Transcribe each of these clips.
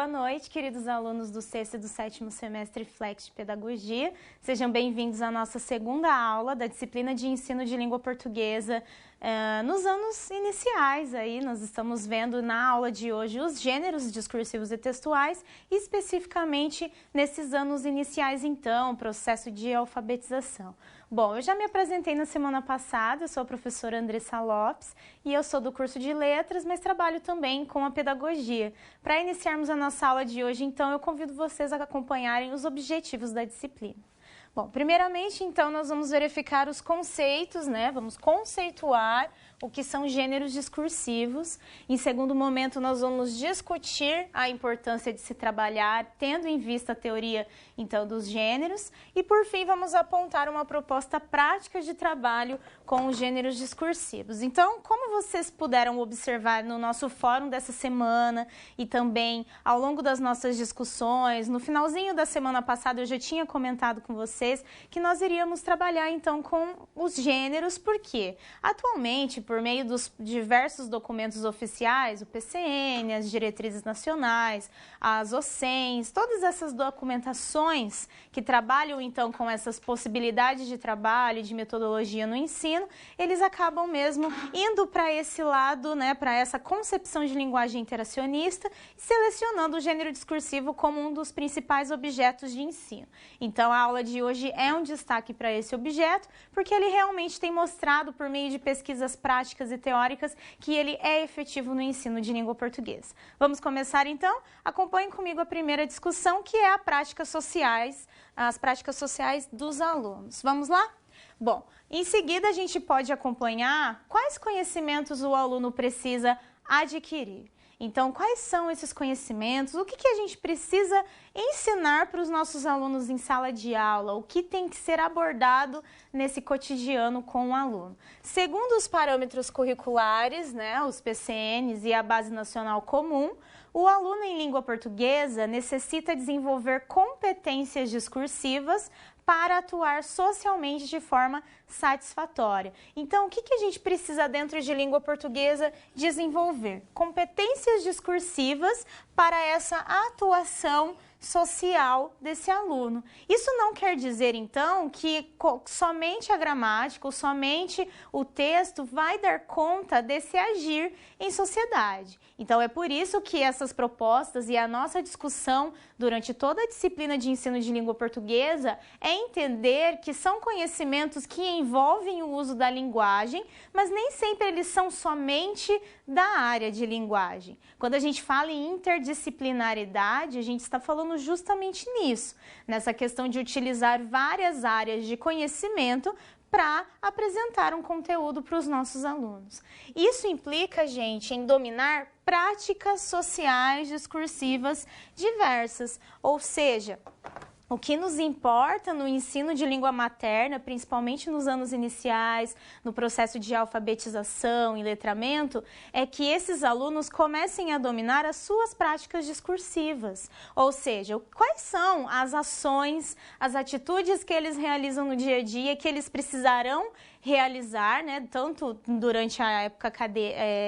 Boa noite, queridos alunos do sexto e do sétimo semestre Flex de Pedagogia. Sejam bem-vindos à nossa segunda aula da disciplina de ensino de língua portuguesa. Nos anos iniciais, aí, nós estamos vendo na aula de hoje os gêneros discursivos e textuais, e especificamente nesses anos iniciais, então, processo de alfabetização. Bom, eu já me apresentei na semana passada, eu sou a professora Andressa Lopes e eu sou do curso de Letras, mas trabalho também com a pedagogia. Para iniciarmos a nossa aula de hoje, então, eu convido vocês a acompanharem os objetivos da disciplina. Bom, primeiramente, então, nós vamos verificar os conceitos, né? Vamos conceituar o que são gêneros discursivos. Em segundo momento, nós vamos discutir a importância de se trabalhar, tendo em vista a teoria, então, dos gêneros. E, por fim, vamos apontar uma proposta prática de trabalho com os gêneros discursivos. Então, como vocês puderam observar no nosso fórum dessa semana e também ao longo das nossas discussões, no finalzinho da semana passada eu já tinha comentado com vocês que nós iríamos trabalhar, então, com os gêneros, porque atualmente, por meio dos diversos documentos oficiais, o PCN, as diretrizes nacionais, as OCENs, todas essas documentações que trabalham, então, com essas possibilidades de trabalho e de metodologia no ensino, eles acabam mesmo indo para esse lado, né, para essa concepção de linguagem interacionista, selecionando o gênero discursivo como um dos principais objetos de ensino. Então, a aula de hoje é um destaque para esse objeto, porque ele realmente tem mostrado, por meio de pesquisas práticas e teóricas, que ele é efetivo no ensino de língua portuguesa. Vamos começar, então? Acompanhem comigo a primeira discussão, que é as práticas sociais dos alunos. Vamos lá? Bom, em seguida a gente pode acompanhar quais conhecimentos o aluno precisa adquirir. Então, quais são esses conhecimentos? O que a gente precisa ensinar para os nossos alunos em sala de aula? O que tem que ser abordado nesse cotidiano com o aluno? Segundo os parâmetros curriculares, né, os PCNs e a Base Nacional Comum, o aluno em língua portuguesa necessita desenvolver competências discursivas para atuar socialmente de forma satisfatória. Então, o que a gente precisa dentro de língua portuguesa desenvolver? Competências discursivas para essa atuação social desse aluno. Isso não quer dizer, então, que somente a gramática ou somente o texto vai dar conta desse agir em sociedade. Então, é por isso que essas propostas e a nossa discussão durante toda a disciplina de ensino de língua portuguesa é entender que são conhecimentos que envolvem o uso da linguagem, mas nem sempre eles são somente da área de linguagem. Quando a gente fala em interdisciplinaridade, a gente está falando justamente nisso, nessa questão de utilizar várias áreas de conhecimento para apresentar um conteúdo para os nossos alunos. Isso implica, gente, em dominar práticas sociais discursivas diversas, ou seja, o que nos importa no ensino de língua materna, principalmente nos anos iniciais, no processo de alfabetização e letramento, é que esses alunos comecem a dominar as suas práticas discursivas. Ou seja, quais são as ações, as atitudes que eles realizam no dia a dia, que eles precisarão realizar, né, tanto durante a época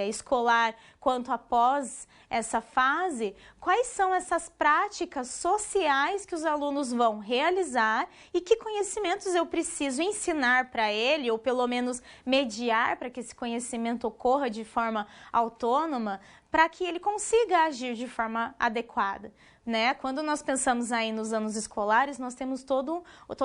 escolar quanto após essa fase, quais são essas práticas sociais que os alunos vão realizar e que conhecimentos eu preciso ensinar para ele, ou pelo menos mediar para que esse conhecimento ocorra de forma autônoma, para que ele consiga agir de forma adequada. Né? Quando nós pensamos aí nos anos escolares, nós temos toda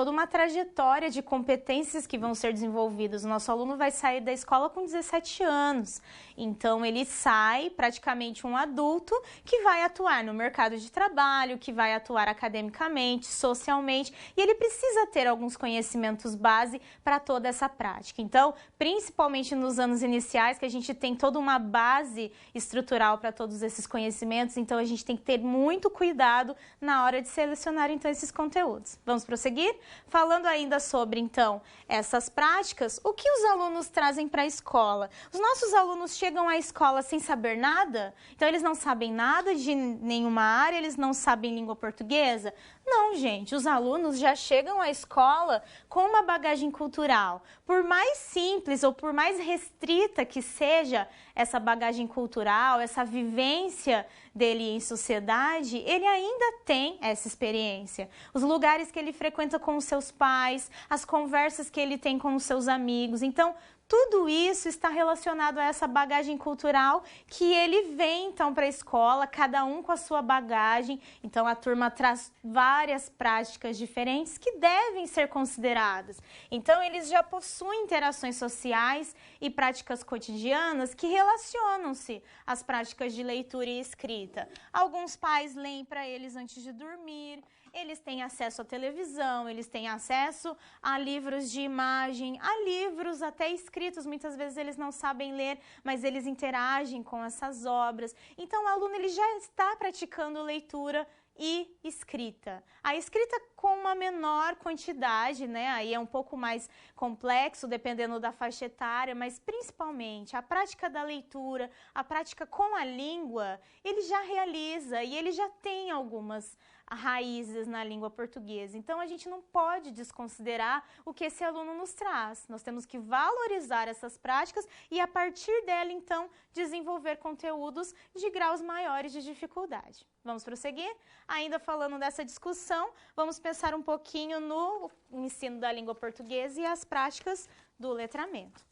uma trajetória de competências que vão ser desenvolvidas. O nosso aluno vai sair da escola com 17 anos, então ele sai praticamente um adulto que vai atuar no mercado de trabalho, que vai atuar academicamente, socialmente, e ele precisa ter alguns conhecimentos base para toda essa prática. Então, principalmente nos anos iniciais, que a gente tem toda uma base estrutural para todos esses conhecimentos, então a gente tem que ter muito cuidado cuidado na hora de selecionar então esses conteúdos. Vamos prosseguir? Falando ainda sobre então essas práticas, o que os alunos trazem para a escola? Os nossos alunos chegam à escola sem saber nada? Então eles não sabem nada de nenhuma área, eles não sabem língua portuguesa? Não, gente, os alunos já chegam à escola com uma bagagem cultural. Por mais simples ou por mais restrita que seja essa bagagem cultural, essa vivência dele em sociedade, ele ainda tem essa experiência. Os lugares que ele frequenta com os seus pais, as conversas que ele tem com os seus amigos. Então, tudo isso está relacionado a essa bagagem cultural que ele vem então para a escola, cada um com a sua bagagem. Então a turma traz várias práticas diferentes que devem ser consideradas. Então eles já possuem interações sociais e práticas cotidianas que relacionam-se às práticas de leitura e escrita. Alguns pais leem para eles antes de dormir. Eles têm acesso à televisão, eles têm acesso a livros de imagem, a livros até escritos. Muitas vezes eles não sabem ler, mas eles interagem com essas obras. Então o aluno ele já está praticando leitura e escrita. A escrita com uma menor quantidade, né? Aí é um pouco mais complexo, dependendo da faixa etária, mas principalmente a prática da leitura, a prática com a língua, ele já realiza e ele já tem algumas raízes na língua portuguesa. Então a gente não pode desconsiderar o que esse aluno nos traz. Nós temos que valorizar essas práticas e a partir dela então desenvolver conteúdos de graus maiores de dificuldade. Vamos prosseguir? Ainda falando dessa discussão, vamos pensar um pouquinho no ensino da língua portuguesa e as práticas do letramento.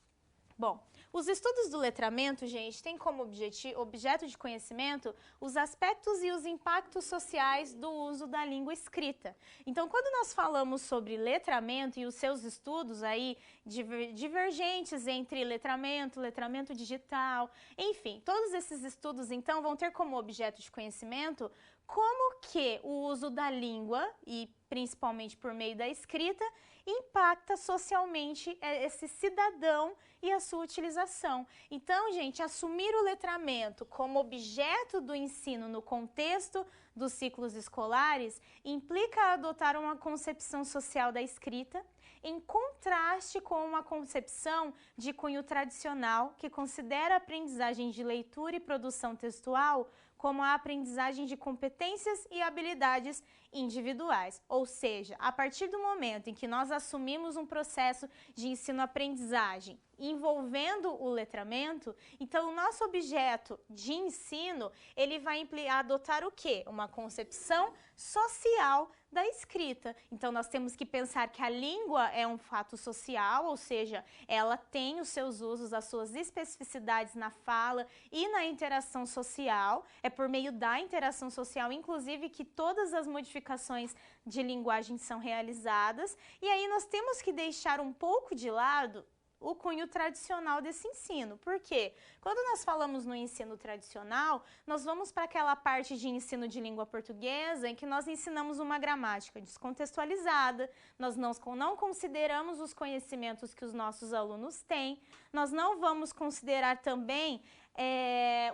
Bom, os estudos do letramento, gente, têm como objeto de conhecimento os aspectos e os impactos sociais do uso da língua escrita. Então, quando nós falamos sobre letramento e os seus estudos aí divergentes entre letramento digital, enfim, todos esses estudos, então, vão ter como objeto de conhecimento como que o uso da língua, e principalmente por meio da escrita, impacta socialmente esse cidadão e a sua utilização. Então, gente, assumir o letramento como objeto do ensino no contexto dos ciclos escolares implica adotar uma concepção social da escrita em contraste com uma concepção de cunho tradicional que considera a aprendizagem de leitura e produção textual como a aprendizagem de competências e habilidades individuais. Ou seja, a partir do momento em que nós assumimos um processo de ensino-aprendizagem envolvendo o letramento, então o nosso objeto de ensino, ele vai adotar o quê? Uma concepção social da escrita. Então nós temos que pensar que a língua é um fato social, ou seja, ela tem os seus usos, as suas especificidades na fala e na interação social. É por meio da interação social, inclusive, que todas as modificações de linguagem são realizadas. E aí nós temos que deixar um pouco de lado o cunho tradicional desse ensino. Por quê? Quando nós falamos no ensino tradicional, nós vamos para aquela parte de ensino de língua portuguesa em que nós ensinamos uma gramática descontextualizada, nós não consideramos os conhecimentos que os nossos alunos têm, nós não vamos considerar também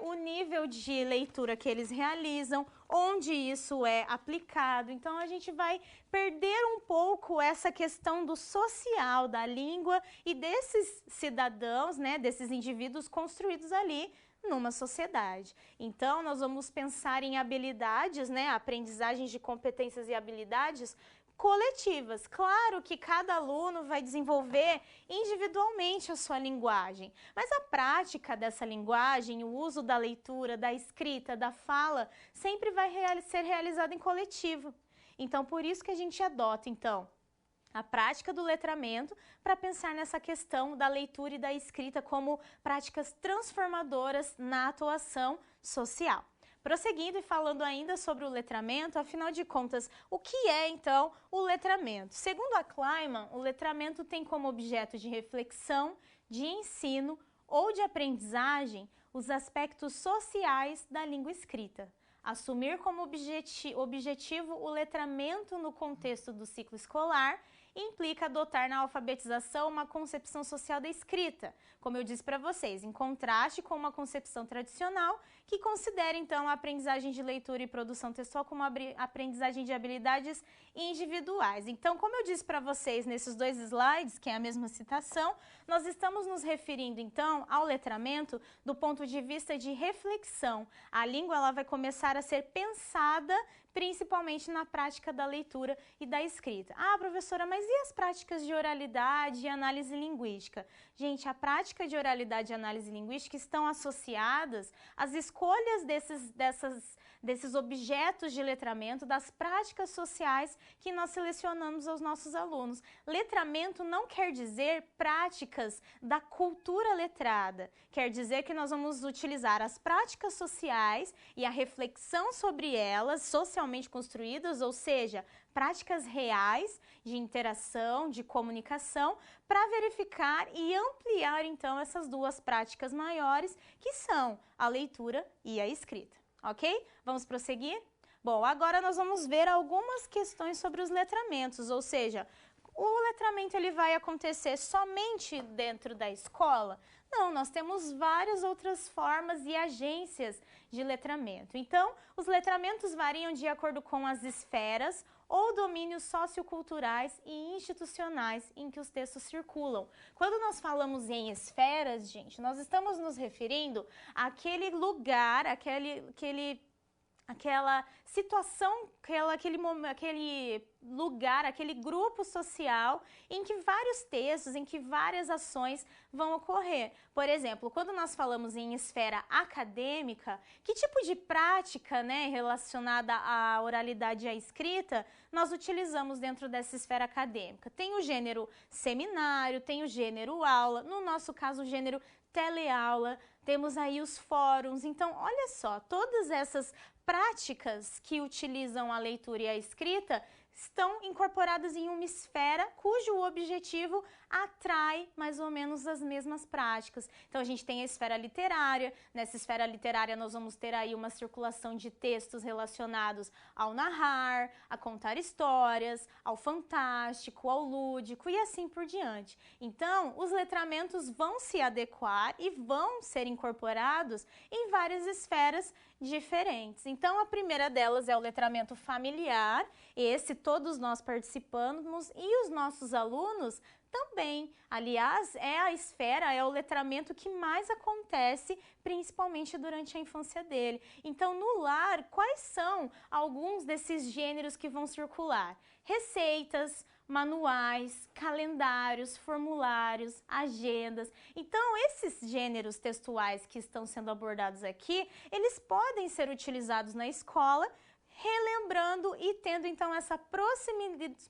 o nível de leitura que eles realizam, onde isso é aplicado. Então a gente vai perder um pouco essa questão do social, da língua e desses cidadãos, né, desses indivíduos construídos ali numa sociedade. Então nós vamos pensar em habilidades, né, aprendizagens de competências e habilidades coletivas. Claro que cada aluno vai desenvolver individualmente a sua linguagem, mas a prática dessa linguagem, o uso da leitura, da escrita, da fala, sempre vai ser realizado em coletivo. Então, por isso que a gente adota, então, a prática do letramento para pensar nessa questão da leitura e da escrita como práticas transformadoras na atuação social. Prosseguindo e falando ainda sobre o letramento, afinal de contas, o que é então o letramento? Segundo a Kleiman, o letramento tem como objeto de reflexão, de ensino ou de aprendizagem os aspectos sociais da língua escrita. Assumir como objetivo o letramento no contexto do ciclo escolar implica adotar na alfabetização uma concepção social da escrita, como eu disse para vocês, em contraste com uma concepção tradicional que considera então a aprendizagem de leitura e produção textual como aprendizagem de habilidades individuais. Então, como eu disse para vocês nesses dois slides, que é a mesma citação, nós estamos nos referindo então ao letramento do ponto de vista de reflexão. A língua ela vai começar a ser pensada principalmente na prática da leitura e da escrita. Ah, professora, mas e as práticas de oralidade e análise linguística? Gente, a prática de oralidade e análise linguística estão associadas às escolhas desses objetos de letramento, das práticas sociais que nós selecionamos aos nossos alunos. Letramento não quer dizer práticas da cultura letrada, quer dizer que nós vamos utilizar as práticas sociais e a reflexão sobre elas, socialmente construídas, ou seja, práticas reais de interação, de comunicação, para verificar e ampliar então essas duas práticas maiores, que são a leitura e a escrita, ok? Vamos prosseguir? Bom, agora nós vamos ver algumas questões sobre os letramentos, ou seja, o letramento ele vai acontecer somente dentro da escola? Não, nós temos várias outras formas e agências de letramento. Então, os letramentos variam de acordo com as esferas ou domínios socioculturais e institucionais em que os textos circulam. Quando nós falamos em esferas, gente, nós estamos nos referindo àquele lugar, aquela situação, aquele lugar, aquele grupo social em que vários textos, em que várias ações vão ocorrer. Por exemplo, quando nós falamos em esfera acadêmica, que tipo de prática, né, relacionada à oralidade e à escrita nós utilizamos dentro dessa esfera acadêmica? Tem o gênero seminário, tem o gênero aula, no nosso caso o gênero teleaula, temos aí os fóruns. Então, olha só, todas essas práticas que utilizam a leitura e a escrita estão incorporadas em uma esfera cujo objetivo atrai mais ou menos as mesmas práticas. Então a gente tem a esfera literária, nessa esfera literária nós vamos ter aí uma circulação de textos relacionados ao narrar, a contar histórias, ao fantástico, ao lúdico e assim por diante. Então os letramentos vão se adequar e vão ser incorporados em várias esferas diferentes. Então a primeira delas é o letramento familiar, esse todos nós participamos e os nossos alunos também. Aliás, é o letramento que mais acontece, principalmente durante a infância dele. Então, no lar, quais são alguns desses gêneros que vão circular? Receitas, manuais, calendários, formulários, agendas. Então, esses gêneros textuais que estão sendo abordados aqui, eles podem ser utilizados na escola, relembrando e tendo então essa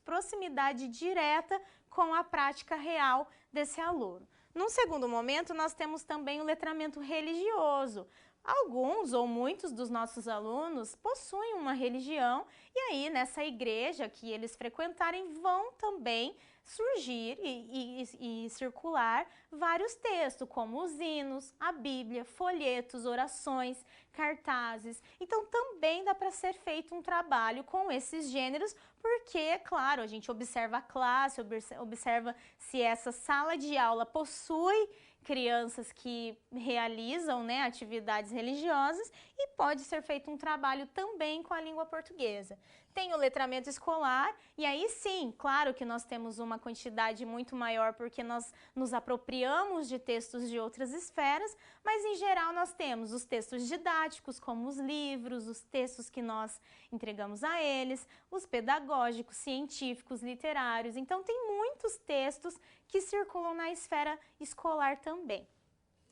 proximidade direta com a prática real desse aluno. Num segundo momento, nós temos também o letramento religioso. Alguns ou muitos dos nossos alunos possuem uma religião e aí nessa igreja que eles frequentarem vão também surgir e circular vários textos, como os hinos, a Bíblia, folhetos, orações, cartazes. Então também dá para ser feito um trabalho com esses gêneros, porque, claro, a gente observa a classe, observa se essa sala de aula possui crianças que realizam, né, atividades religiosas e pode ser feito um trabalho também com a língua portuguesa. Tem o letramento escolar e aí sim, claro que nós temos uma quantidade muito maior porque nós nos apropriamos de textos de outras esferas, mas em geral nós temos os textos didáticos, como os livros, os textos que nós entregamos a eles, os pedagógicos, científicos, literários. Então tem muitos textos que circulam na esfera escolar também.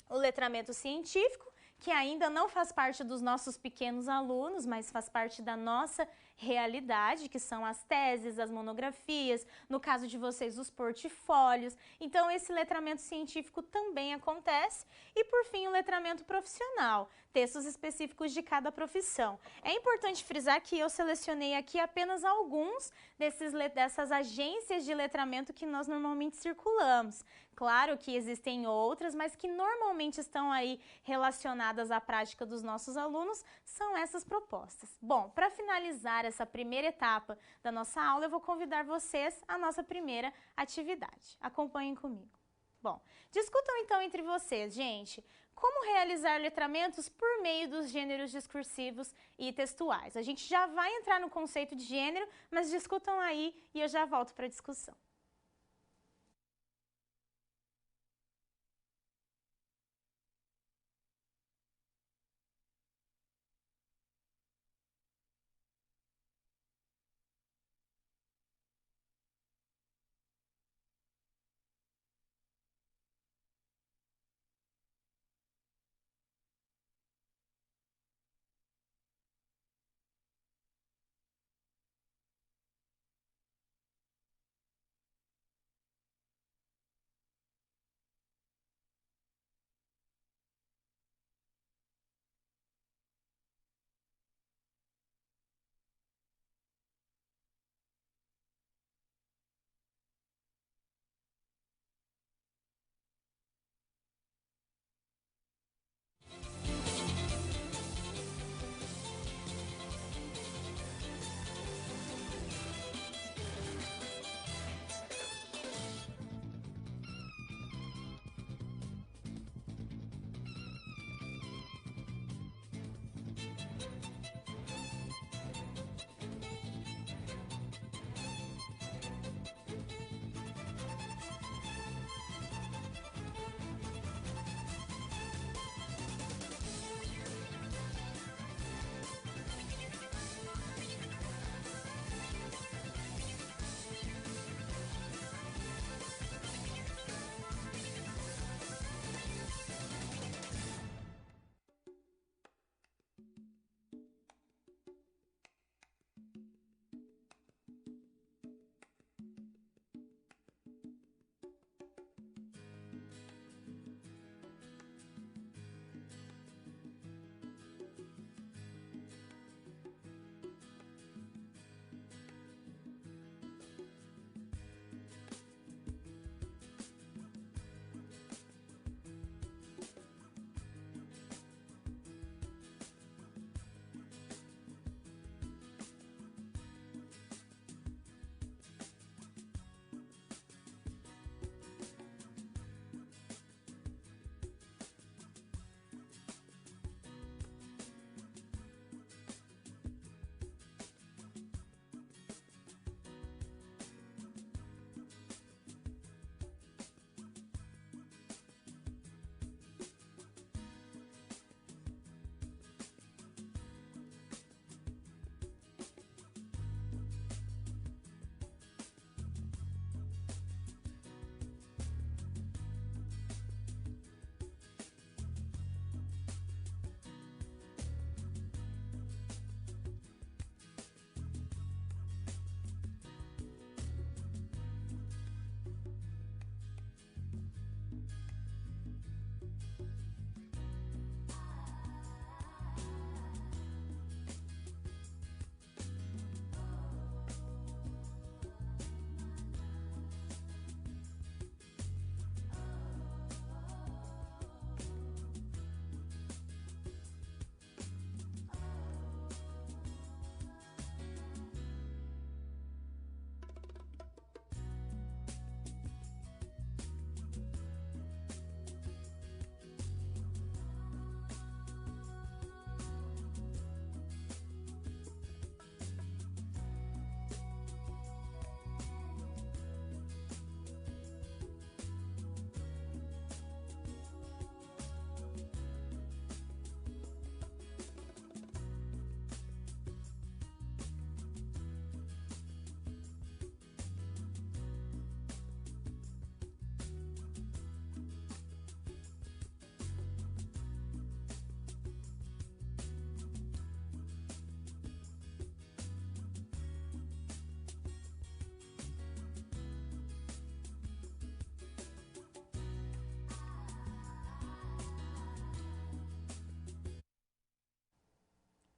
O letramento científico, que ainda não faz parte dos nossos pequenos alunos, mas faz parte da nossa realidade, que são as teses, as monografias, no caso de vocês, os portfólios. Então, esse letramento científico também acontece. E, por fim, o letramento profissional, textos específicos de cada profissão. É importante frisar que eu selecionei aqui apenas alguns dessas agências de letramento que nós normalmente circulamos. Claro que existem outras, mas que normalmente estão aí relacionadas à prática dos nossos alunos, são essas propostas. Bom, para finalizar finalizar essa primeira etapa da nossa aula, eu vou convidar vocês à nossa primeira atividade. Acompanhem comigo. Bom, discutam então entre vocês, gente, como realizar letramentos por meio dos gêneros discursivos e textuais. A gente já vai entrar no conceito de gênero, mas discutam aí e eu já volto para a discussão.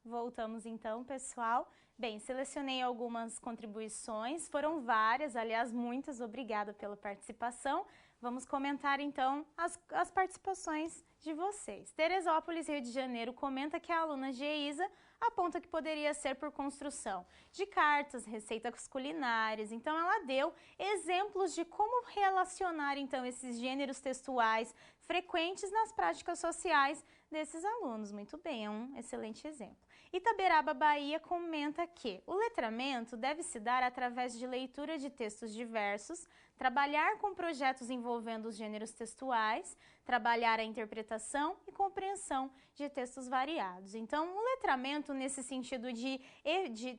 Voltamos então, pessoal. Bem, selecionei algumas contribuições, foram várias, aliás, muitas, obrigada pela participação. Vamos comentar então as participações de vocês. Teresópolis, Rio de Janeiro, comenta que a aluna Geisa aponta que poderia ser por construção de cartas, receitas culinárias. Então ela deu exemplos de como relacionar então esses gêneros textuais frequentes nas práticas sociais desses alunos. Muito bem, é um excelente exemplo. Itaberaba, Bahia, comenta que o letramento deve se dar através de leitura de textos diversos, trabalhar com projetos envolvendo os gêneros textuais, trabalhar a interpretação e compreensão de textos variados. Então, o letramento, nesse sentido de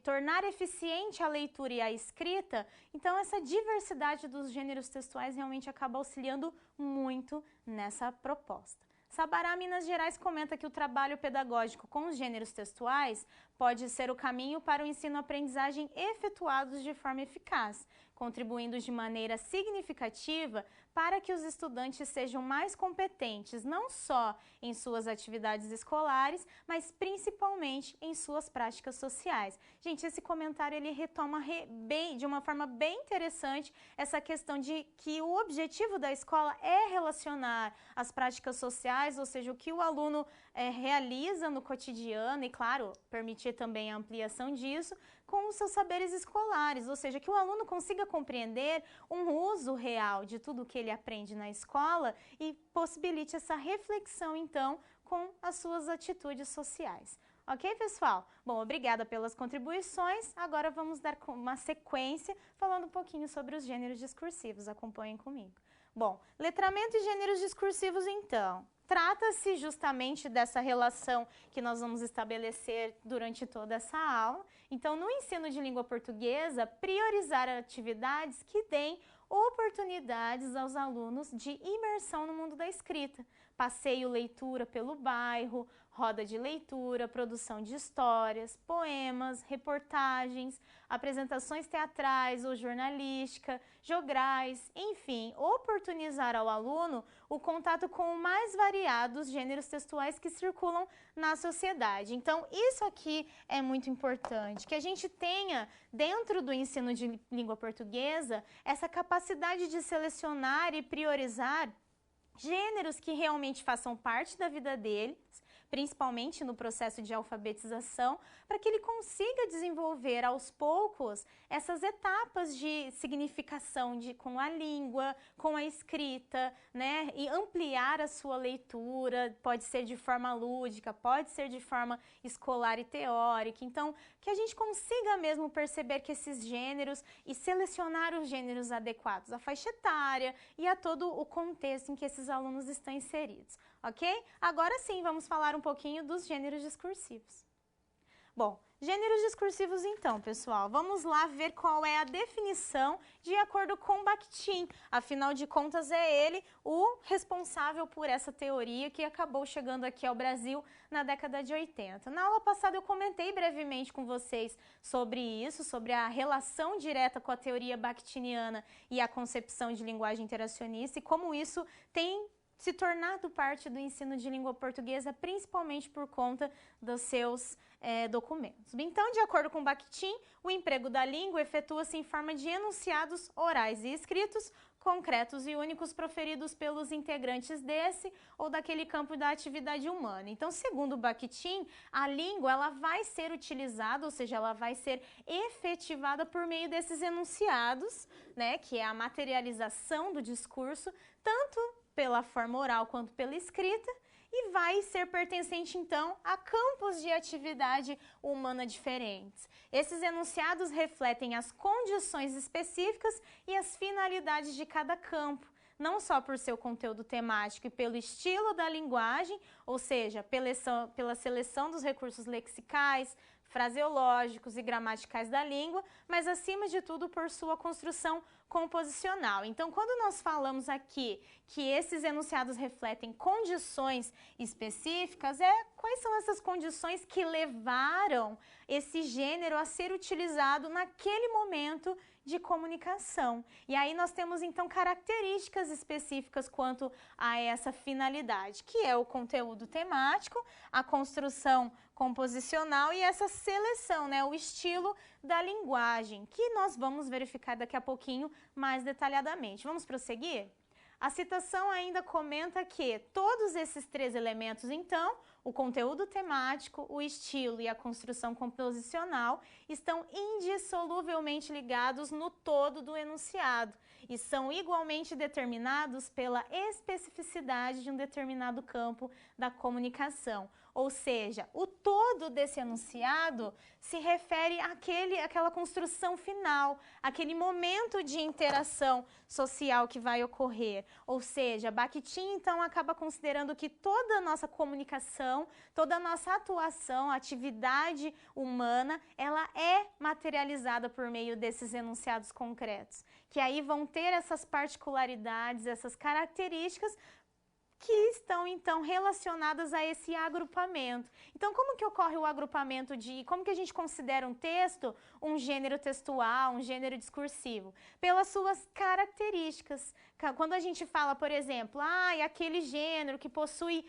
tornar eficiente a leitura e a escrita, então essa diversidade dos gêneros textuais realmente acaba auxiliando muito nessa proposta. Sabará, Minas Gerais, comenta que o trabalho pedagógico com os gêneros textuais pode ser o caminho para o ensino-aprendizagem efetuados de forma eficaz, contribuindo de maneira significativa para que os estudantes sejam mais competentes, não só em suas atividades escolares, mas principalmente em suas práticas sociais. Gente, esse comentário ele retoma de uma forma bem interessante essa questão de que o objetivo da escola é relacionar as práticas sociais, ou seja, o que o aluno realiza no cotidiano e, claro, permitir também a ampliação disso com os seus saberes escolares, ou seja, que o aluno consiga compreender um uso real de tudo que ele aprende na escola e possibilite essa reflexão, então, com as suas atitudes sociais. Ok, pessoal? Bom, obrigada pelas contribuições. Agora vamos dar uma sequência falando um pouquinho sobre os gêneros discursivos. Acompanhem comigo. Bom, letramento e gêneros discursivos, então. Trata-se justamente dessa relação que nós vamos estabelecer durante toda essa aula. Então, no ensino de língua portuguesa, priorizar atividades que deem oportunidades aos alunos de imersão no mundo da escrita. Passeio, leitura pelo bairro, roda de leitura, produção de histórias, poemas, reportagens, apresentações teatrais ou jornalística, jograis, enfim, oportunizar ao aluno o contato com os mais variados gêneros textuais que circulam na sociedade. Então, isso aqui é muito importante, que a gente tenha dentro do ensino de língua portuguesa essa capacidade de selecionar e priorizar gêneros que realmente façam parte da vida deles, principalmente no processo de alfabetização, para que ele consiga desenvolver aos poucos essas etapas de significação com a língua, com a escrita, né? E ampliar a sua leitura, pode ser de forma lúdica, pode ser de forma escolar e teórica. Então, que a gente consiga mesmo perceber que esses gêneros e selecionar os gêneros adequados à faixa etária e a todo o contexto em que esses alunos estão inseridos, ok? Agora sim, vamos falar um pouquinho dos gêneros discursivos. Bom, gêneros discursivos então, pessoal, vamos lá ver qual é a definição de acordo com Bakhtin. Afinal de contas, é ele o responsável por essa teoria que acabou chegando aqui ao Brasil na década de 80. Na aula passada eu comentei brevemente com vocês sobre isso, sobre a relação direta com a teoria bakhtiniana e a concepção de linguagem interacionista e como isso tem se tornado parte do ensino de língua portuguesa, principalmente por conta dos seus documentos. Então, de acordo com Bakhtin, o emprego da língua efetua-se em forma de enunciados orais e escritos, concretos e únicos proferidos pelos integrantes desse ou daquele campo da atividade humana. Então, segundo Bakhtin, a língua ela vai ser utilizada, ou seja, ela vai ser efetivada por meio desses enunciados, né, que é a materialização do discurso, tanto pela forma oral quanto pela escrita, e vai ser pertencente, então, a campos de atividade humana diferentes. Esses enunciados refletem as condições específicas e as finalidades de cada campo, não só por seu conteúdo temático e pelo estilo da linguagem, ou seja, pela seleção dos recursos lexicais, fraseológicos e gramaticais da língua, mas acima de tudo por sua construção composicional. Então, quando nós falamos aqui que esses enunciados refletem condições específicas, quais são essas condições que levaram esse gênero a ser utilizado naquele momento de comunicação. E aí nós temos então características específicas quanto a essa finalidade, que é o conteúdo temático, a construção composicional e essa seleção, né, o estilo da linguagem, que nós vamos verificar daqui a pouquinho mais detalhadamente. Vamos prosseguir? A citação ainda comenta que todos esses 3 elementos, então, o conteúdo temático, o estilo e a construção composicional, estão indissoluvelmente ligados no todo do enunciado e são igualmente determinados pela especificidade de um determinado campo da comunicação. Ou seja, o todo desse enunciado se refere àquela construção final, aquele momento de interação social que vai ocorrer. Ou seja, Bakhtin, então, acaba considerando que toda a nossa comunicação, toda a nossa atuação, atividade humana, ela é materializada por meio desses enunciados concretos, que aí vão ter essas particularidades, essas características que estão, então, relacionadas a esse agrupamento. Então, como que ocorre o agrupamento como que a gente considera um texto um gênero textual, um gênero discursivo? Pelas suas características. Quando a gente fala, por exemplo, aquele gênero que possui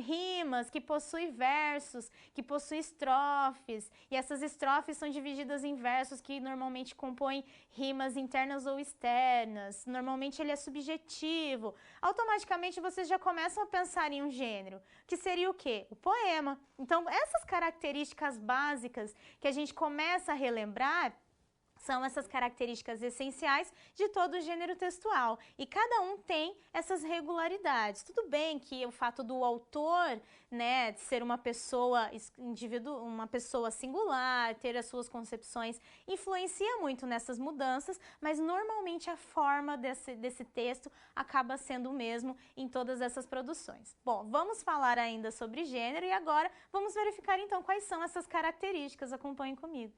rimas, que possui versos, que possui estrofes, e essas estrofes são divididas em versos que normalmente compõem rimas internas ou externas, normalmente ele é subjetivo, automaticamente vocês já começam a pensar em um gênero, que seria o quê? O poema. Então, essas características básicas que a gente começa a relembrar são essas características essenciais de todo o gênero textual. E cada um tem essas regularidades. Tudo bem que o fato do autor, né, de ser uma pessoa uma pessoa singular, ter as suas concepções, influencia muito nessas mudanças, mas normalmente a forma desse texto acaba sendo o mesmo em todas essas produções. Bom, vamos falar ainda sobre gênero e agora vamos verificar então quais são essas características. Acompanhem comigo.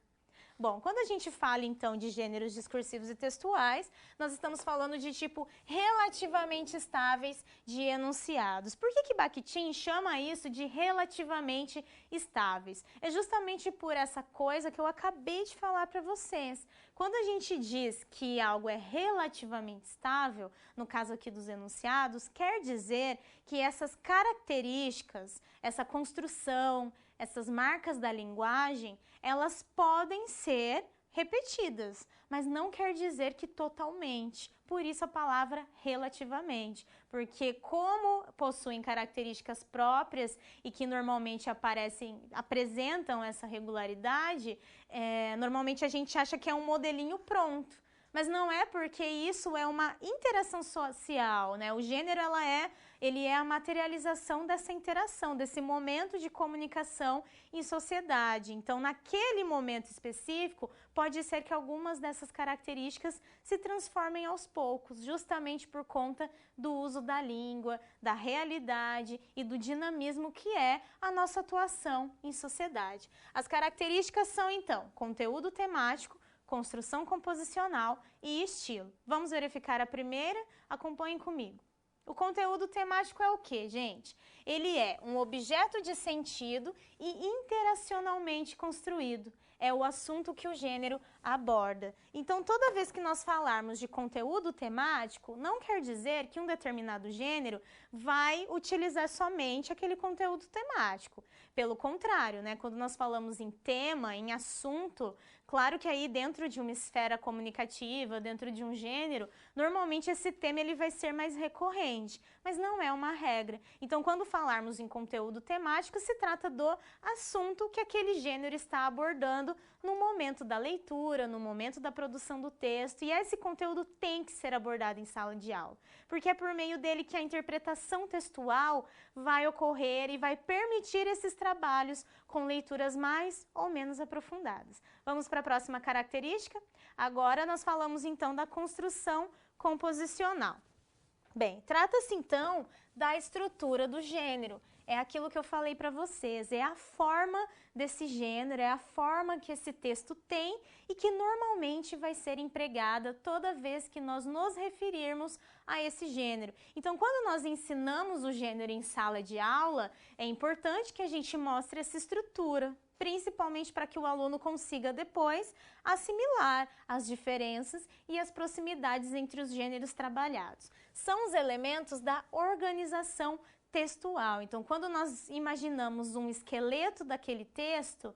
Bom, quando a gente fala então de gêneros discursivos e textuais, nós estamos falando de tipo relativamente estáveis de enunciados. Por que Bakhtin chama isso de relativamente estáveis? É justamente por essa coisa que eu acabei de falar para vocês. Quando a gente diz que algo é relativamente estável, no caso aqui dos enunciados, quer dizer que essas características, essa construção, essas marcas da linguagem, elas podem ser repetidas, mas não quer dizer que totalmente. Por isso a palavra relativamente, porque como possuem características próprias e que normalmente apresentam essa regularidade, normalmente a gente acha que é um modelinho pronto. Mas não é, porque isso é uma interação social, né? O gênero ele é a materialização dessa interação, desse momento de comunicação em sociedade. Então, naquele momento específico, pode ser que algumas dessas características se transformem aos poucos, justamente por conta do uso da língua, da realidade e do dinamismo que é a nossa atuação em sociedade. As características são, então, conteúdo temático, construção composicional e estilo. Vamos verificar a primeira? Acompanhem comigo. O conteúdo temático é o quê, gente? Ele é um objeto de sentido e interacionalmente construído. É o assunto que o gênero aborda. Então, toda vez que nós falarmos de conteúdo temático, não quer dizer que um determinado gênero vai utilizar somente aquele conteúdo temático. Pelo contrário, né? Quando nós falamos em tema, em assunto, claro que aí dentro de uma esfera comunicativa, dentro de um gênero, normalmente esse tema ele vai ser mais recorrente, mas não é uma regra. Então, quando falarmos em conteúdo temático, se trata do assunto que aquele gênero está abordando no momento da leitura, no momento da produção do texto, e esse conteúdo tem que ser abordado em sala de aula, porque é por meio dele que a interpretação textual vai ocorrer e vai permitir esses trabalhos com leituras mais ou menos aprofundadas. Vamos para a próxima característica? Agora nós falamos então da construção composicional. Bem, trata-se então da estrutura do gênero. É aquilo que eu falei para vocês, é a forma desse gênero, é a forma que esse texto tem e que normalmente vai ser empregada toda vez que nós nos referirmos a esse gênero. Então, quando nós ensinamos o gênero em sala de aula, é importante que a gente mostre essa estrutura, principalmente para que o aluno consiga depois assimilar as diferenças e as proximidades entre os gêneros trabalhados. São os elementos da organização textual. Então, quando nós imaginamos um esqueleto daquele texto,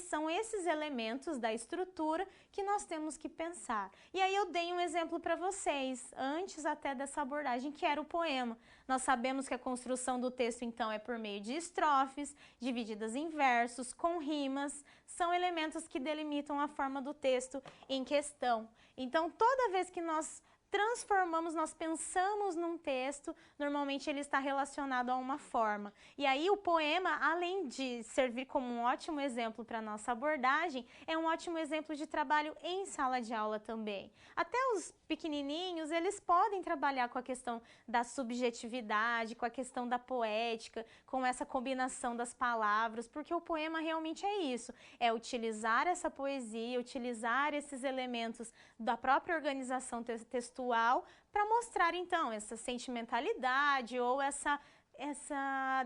são esses elementos da estrutura que nós temos que pensar. E aí eu dei um exemplo para vocês, antes até dessa abordagem, que era o poema. Nós sabemos que a construção do texto, então, é por meio de estrofes, divididas em versos, com rimas, são elementos que delimitam a forma do texto em questão. Então, toda vez que nós nós pensamos num texto, normalmente ele está relacionado a uma forma. E aí o poema, além de servir como um ótimo exemplo para a nossa abordagem, é um ótimo exemplo de trabalho em sala de aula também. Até os pequenininhos, eles podem trabalhar com a questão da subjetividade, com a questão da poética, com essa combinação das palavras, porque o poema realmente é isso, é utilizar essa poesia, utilizar esses elementos da própria organização textual para mostrar, então, essa sentimentalidade ou essa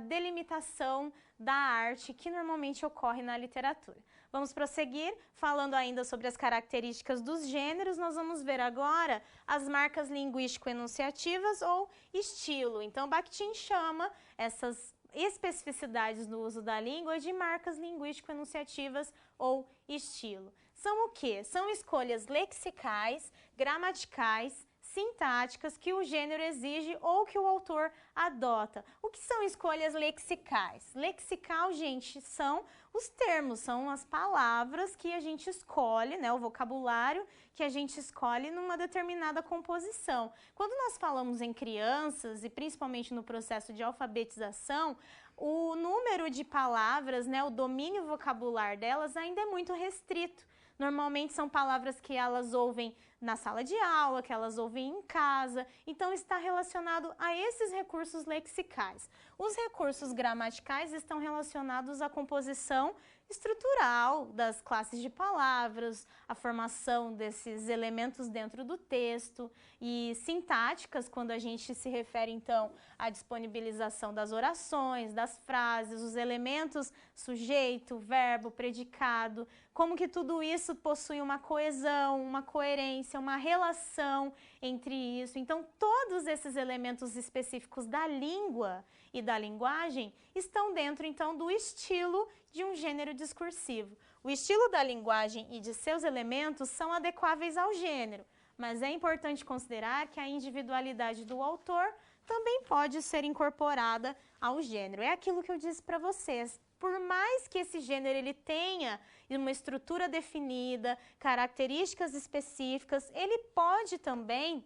delimitação da arte que normalmente ocorre na literatura. Vamos prosseguir falando ainda sobre as características dos gêneros. Nós vamos ver agora as marcas linguístico-enunciativas ou estilo. Então, Bakhtin chama essas especificidades no uso da língua de marcas linguístico-enunciativas ou estilo. São o quê? São escolhas lexicais, gramaticais, sintáticas que o gênero exige ou que o autor adota. O que são escolhas lexicais? Lexical, gente, são os termos, são as palavras que a gente escolhe, né, o vocabulário que a gente escolhe numa determinada composição. Quando nós falamos em crianças, e principalmente no processo de alfabetização, o número de palavras, né, o domínio vocabular delas ainda é muito restrito. Normalmente são palavras que elas ouvem na sala de aula, que elas ouvem em casa, então está relacionado a esses recursos lexicais. Os recursos gramaticais estão relacionados à composição estrutural das classes de palavras, a formação desses elementos dentro do texto, e sintáticas, quando a gente se refere então à disponibilização das orações, das frases, os elementos sujeito, verbo, predicado, como que tudo isso possui uma coesão, uma coerência, uma relação entre isso. Então, todos esses elementos específicos da língua e da linguagem estão dentro, então, do estilo de um gênero discursivo. O estilo da linguagem e de seus elementos são adequáveis ao gênero, mas é importante considerar que a individualidade do autor também pode ser incorporada ao gênero. É aquilo que eu disse para vocês. Por mais que esse gênero ele tenha uma estrutura definida, características específicas, ele pode também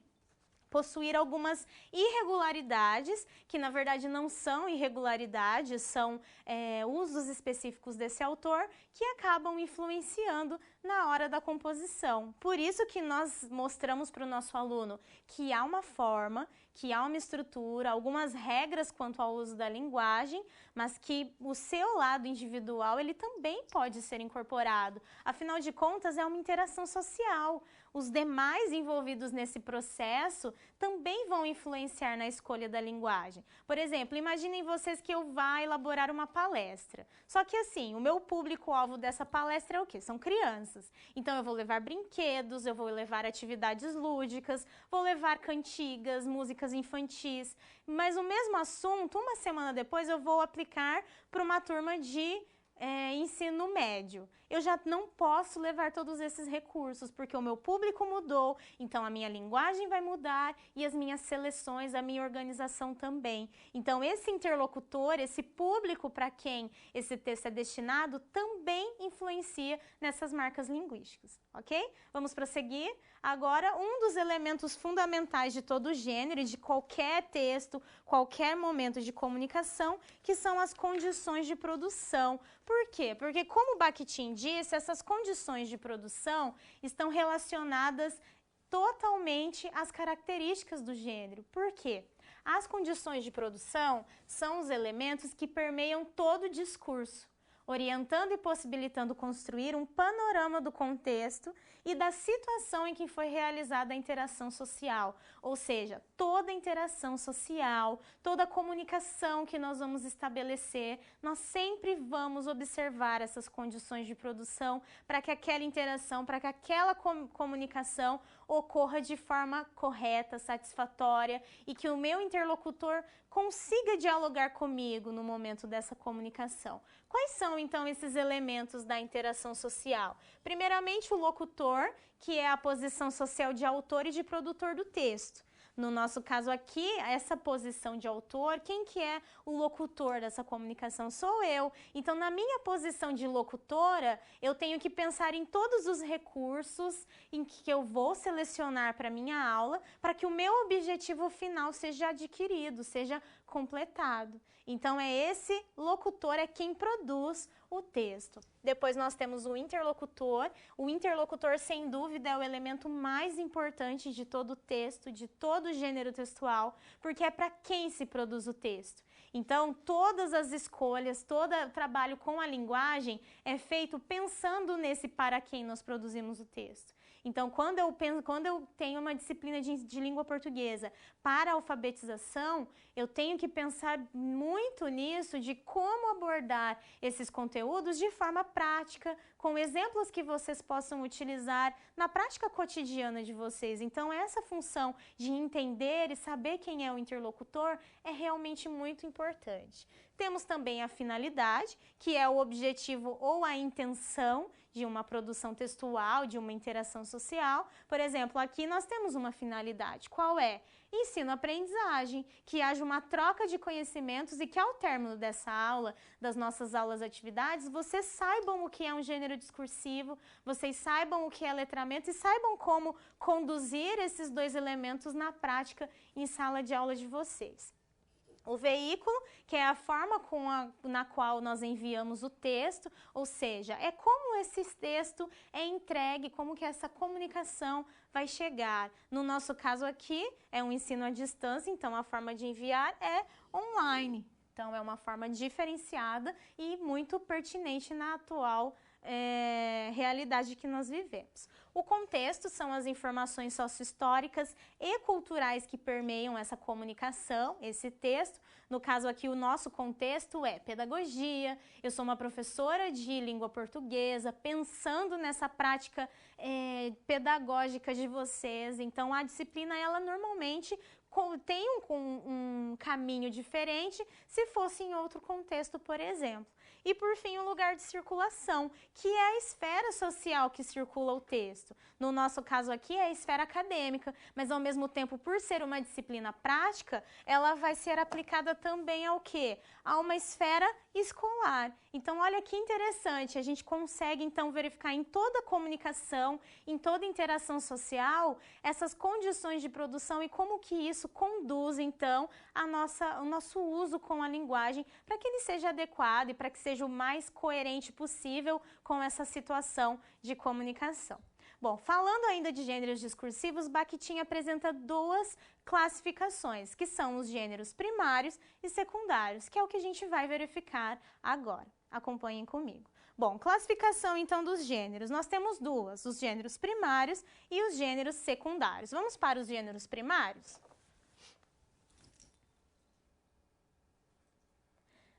possuir algumas irregularidades, que na verdade não são irregularidades, são usos específicos desse autor, que acabam influenciando na hora da composição. Por isso que nós mostramos para o nosso aluno que há uma forma, que há uma estrutura, algumas regras quanto ao uso da linguagem, mas que o seu lado individual ele também pode ser incorporado. Afinal de contas, é uma interação social. Os demais envolvidos nesse processo também vão influenciar na escolha da linguagem. Por exemplo, imaginem vocês que eu vá elaborar uma palestra. Só que assim, o meu público-alvo dessa palestra é o quê? São crianças. Então eu vou levar brinquedos, eu vou levar atividades lúdicas, vou levar cantigas, músicas infantis. Mas o mesmo assunto, uma semana depois, eu vou aplicar para uma turma de ensino médio. Eu já não posso levar todos esses recursos, porque o meu público mudou, então a minha linguagem vai mudar e as minhas seleções, a minha organização também. Então esse interlocutor, esse público para quem esse texto é destinado, também influencia nessas marcas linguísticas, ok? Vamos prosseguir. Agora, um dos elementos fundamentais de todo gênero e de qualquer texto, qualquer momento de comunicação, que são as condições de produção. Por quê? Porque, como Bakhtin disse, essas condições de produção estão relacionadas totalmente às características do gênero. Por quê? As condições de produção são os elementos que permeiam todo o discurso, orientando e possibilitando construir um panorama do contexto e da situação em que foi realizada a interação social, ou seja, toda interação social, toda comunicação que nós vamos estabelecer, nós sempre vamos observar essas condições de produção para que aquela interação, para que aquela comunicação ocorra de forma correta, satisfatória e que o meu interlocutor consiga dialogar comigo no momento dessa comunicação. Quais são, então, esses elementos da interação social? Primeiramente, o locutor, que é a posição social de autor e de produtor do texto. No nosso caso aqui, essa posição de autor, quem que é o locutor dessa comunicação? Sou eu. Então, na minha posição de locutora, eu tenho que pensar em todos os recursos em que eu vou selecionar para minha aula, para que o meu objetivo final seja adquirido, seja completado. Então, esse locutor é quem produz o texto. Depois nós temos o interlocutor. O interlocutor, sem dúvida, é o elemento mais importante de todo o texto, de todo o gênero textual, porque é para quem se produz o texto. Então, todas as escolhas, todo o trabalho com a linguagem é feito pensando nesse para quem nós produzimos o texto. Então, quando eu tenho uma disciplina de língua portuguesa para alfabetização, eu tenho que pensar muito nisso, de como abordar esses conteúdos de forma prática, com exemplos que vocês possam utilizar na prática cotidiana de vocês. Então, essa função de entender e saber quem é o interlocutor é realmente muito importante. Temos também a finalidade, que é o objetivo ou a intenção de uma produção textual, de uma interação social. Por exemplo, aqui nós temos uma finalidade. Qual é? Ensino-aprendizagem, que haja uma troca de conhecimentos e que ao término dessa aula, das nossas aulas atividades, vocês saibam o que é um gênero discursivo, vocês saibam o que é letramento e saibam como conduzir esses dois elementos na prática em sala de aula de vocês. O veículo, que é a forma na qual nós enviamos o texto, ou seja, é como esse texto é entregue, como que essa comunicação vai chegar. No nosso caso aqui, é um ensino à distância, então a forma de enviar é online. Então, é uma forma diferenciada e muito pertinente na atual realidade que nós vivemos. O contexto são as informações sócio-históricas e culturais que permeiam essa comunicação, esse texto. No caso aqui, o nosso contexto é pedagogia. Eu sou uma professora de língua portuguesa, pensando nessa prática pedagógica de vocês. Então, a disciplina, ela normalmente tem um caminho diferente se fosse em outro contexto, por exemplo. E, por fim, o lugar de circulação, que é a esfera social que circula o texto. No nosso caso aqui, é a esfera acadêmica, mas, ao mesmo tempo, por ser uma disciplina prática, ela vai ser aplicada também ao quê? A uma esfera escolar. Então, olha que interessante, a gente consegue, então, verificar em toda a comunicação, em toda a interação social, essas condições de produção e como que isso conduz, então, o nosso uso com a linguagem para que ele seja adequado e para que seja o mais coerente possível com essa situação de comunicação. Bom, falando ainda de gêneros discursivos, Bakhtin apresenta duas classificações, que são os gêneros primários e secundários, que é o que a gente vai verificar agora. Acompanhem comigo. Bom, classificação então dos gêneros. Nós temos duas, os gêneros primários e os gêneros secundários. Vamos para os gêneros primários?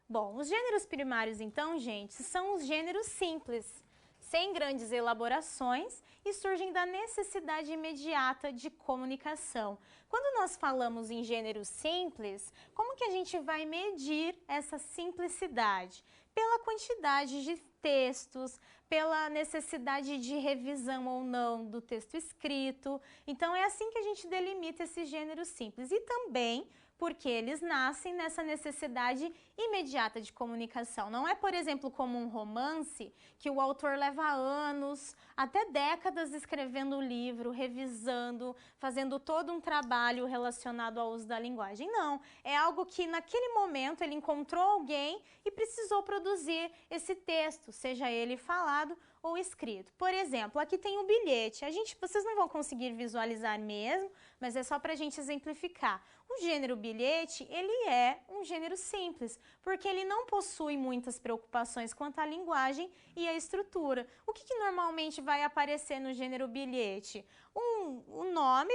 Bom, os gêneros primários, então, gente, são os gêneros simples, sem grandes elaborações e surgem da necessidade imediata de comunicação. Quando nós falamos em gêneros simples, como que a gente vai medir essa simplicidade? Pela quantidade de textos, pela necessidade de revisão ou não do texto escrito. Então, é assim que a gente delimita esses gêneros simples. E também porque eles nascem nessa necessidade imediata de comunicação. Não é, por exemplo, como um romance, que o autor leva anos, até décadas escrevendo o livro, revisando, fazendo todo um trabalho relacionado ao uso da linguagem. Não, é algo que naquele momento ele encontrou alguém e precisou produzir esse texto, seja ele falado ou escrito. Por exemplo, aqui tem um bilhete. Vocês não vão conseguir visualizar mesmo, mas é só para a gente exemplificar. O gênero bilhete, ele é um gênero simples, porque ele não possui muitas preocupações quanto à linguagem e à estrutura. O que normalmente vai aparecer no gênero bilhete? O nome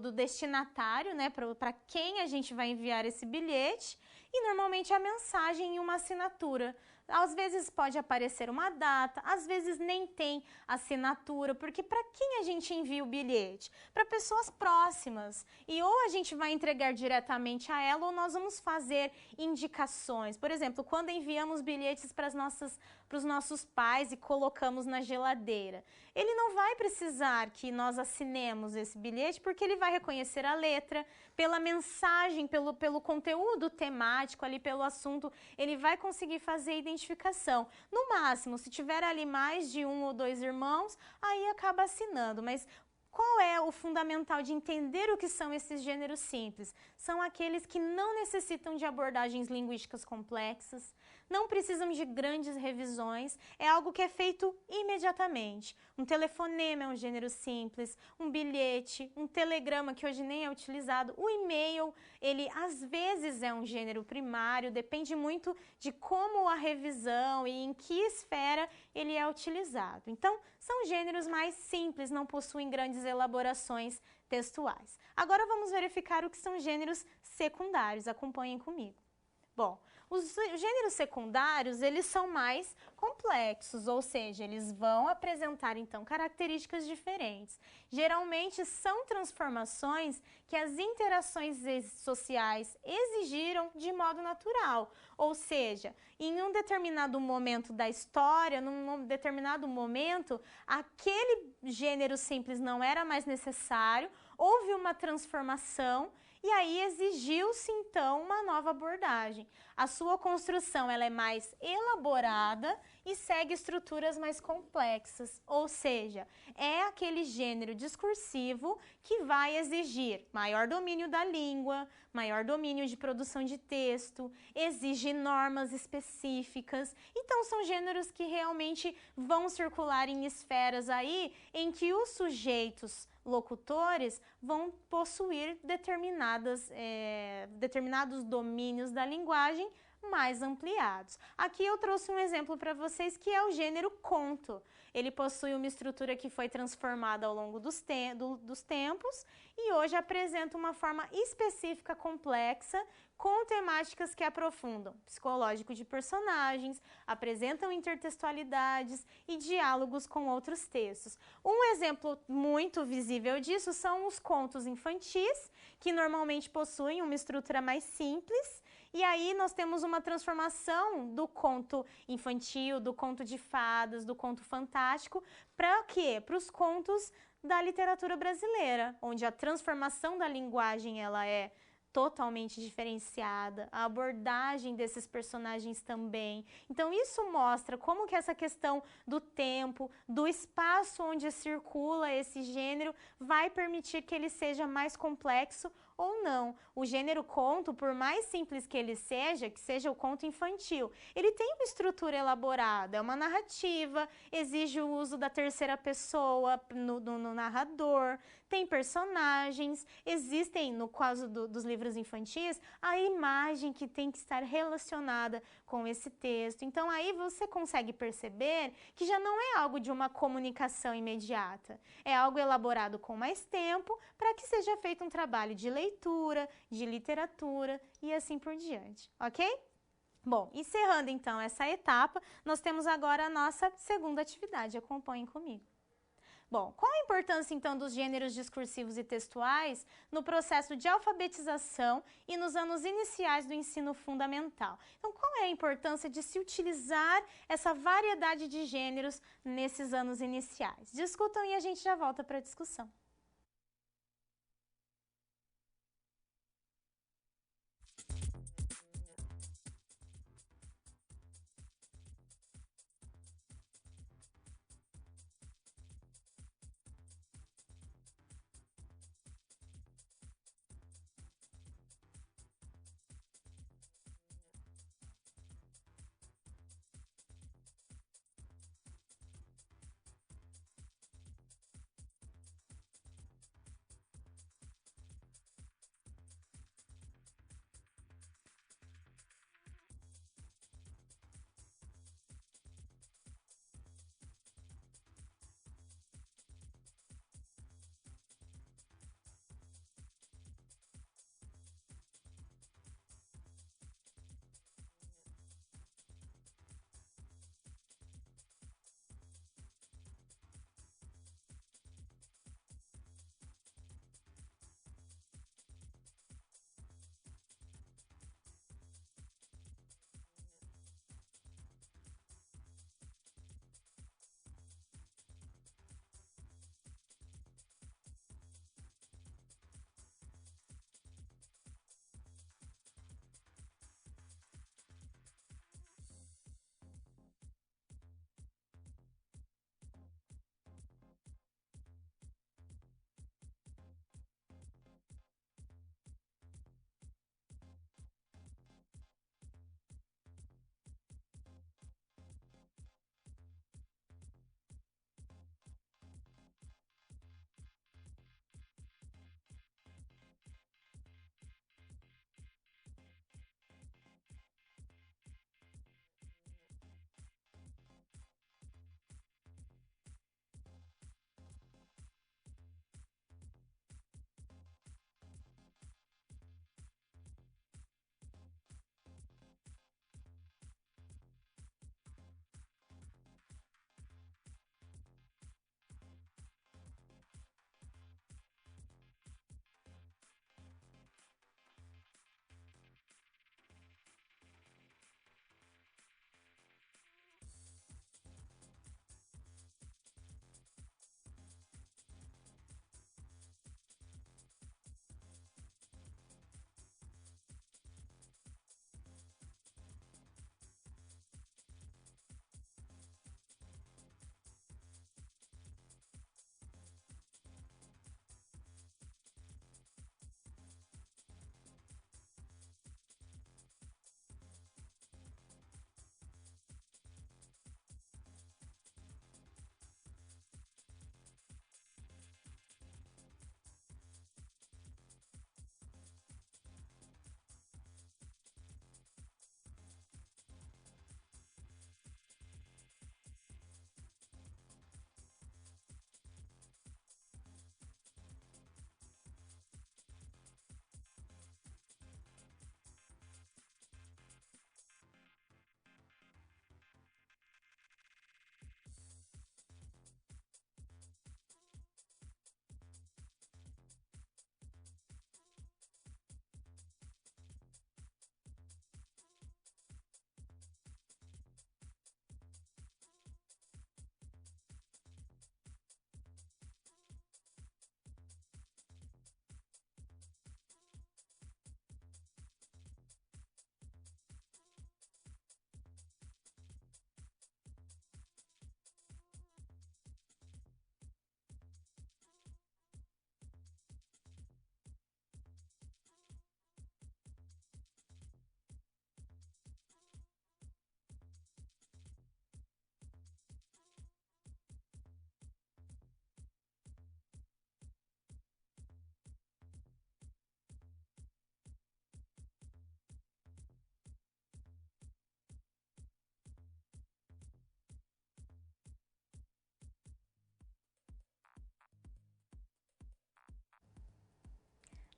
do destinatário, né, para quem a gente vai enviar esse bilhete, e normalmente a mensagem e uma assinatura. Às vezes pode aparecer uma data, às vezes nem tem assinatura, porque para quem a gente envia o bilhete? Para pessoas próximas. E ou a gente vai entregar diretamente a ela ou nós vamos fazer indicações. Por exemplo, quando enviamos bilhetes para os nossos pais e colocamos na geladeira, ele não vai precisar que nós assinemos esse bilhete porque ele vai reconhecer a letra, pela mensagem, pelo conteúdo temático ali, pelo assunto, ele vai conseguir fazer a identificação. No máximo, se tiver ali mais de um ou dois irmãos, aí acaba assinando, mas qual é o fundamental de entender o que são esses gêneros simples? São aqueles que não necessitam de abordagens linguísticas complexas, não precisam de grandes revisões, é algo que é feito imediatamente. Um telefonema é um gênero simples, um bilhete, um telegrama que hoje nem é utilizado, o e-mail, ele às vezes é um gênero primário, depende muito de como a revisão e em que esfera ele é utilizado. Então, são gêneros mais simples, não possuem grandes elaborações textuais. Agora vamos verificar o que são gêneros secundários. Acompanhem comigo. Bom, os gêneros secundários, eles são mais complexos, ou seja, eles vão apresentar, então, características diferentes. Geralmente, são transformações que as interações sociais exigiram de modo natural, ou seja, em um determinado momento da história, num determinado momento, aquele gênero simples não era mais necessário, houve uma transformação e aí exigiu-se então uma nova abordagem. A sua construção ela é mais elaborada e segue estruturas mais complexas, ou seja, é aquele gênero discursivo que vai exigir maior domínio da língua, maior domínio de produção de texto, exige normas específicas. Então são gêneros que realmente vão circular em esferas aí em que os sujeitos locutores vão possuir determinados domínios da linguagem mais ampliados. Aqui eu trouxe um exemplo para vocês que é o gênero conto. Ele possui uma estrutura que foi transformada ao longo dos tempos e hoje apresenta uma forma específica complexa com temáticas que aprofundam psicológico de personagens, apresentam intertextualidades e diálogos com outros textos. Um exemplo muito visível disso são os contos infantis, que normalmente possuem uma estrutura mais simples, e aí nós temos uma transformação do conto infantil, do conto de fadas, do conto fantástico, para quê? Para os contos da literatura brasileira, onde a transformação da linguagem ela é totalmente diferenciada, a abordagem desses personagens também. Então isso mostra como que essa questão do tempo, do espaço onde circula esse gênero vai permitir que ele seja mais complexo ou não. O gênero conto, por mais simples que ele seja, que seja o conto infantil, ele tem uma estrutura elaborada, é uma narrativa, exige o uso da terceira pessoa no narrador, tem personagens, existem, no caso dos livros infantis, a imagem que tem que estar relacionada com esse texto. Então aí você consegue perceber que já não é algo de uma comunicação imediata, é algo elaborado com mais tempo para que seja feito um trabalho de leitura, de literatura e assim por diante, ok? Bom, encerrando então essa etapa, nós temos agora a nossa segunda atividade. Acompanhem comigo. Bom, qual a importância então dos gêneros discursivos e textuais no processo de alfabetização e nos anos iniciais do ensino fundamental? Então, qual é a importância de se utilizar essa variedade de gêneros nesses anos iniciais? Discutam e a gente já volta para a discussão.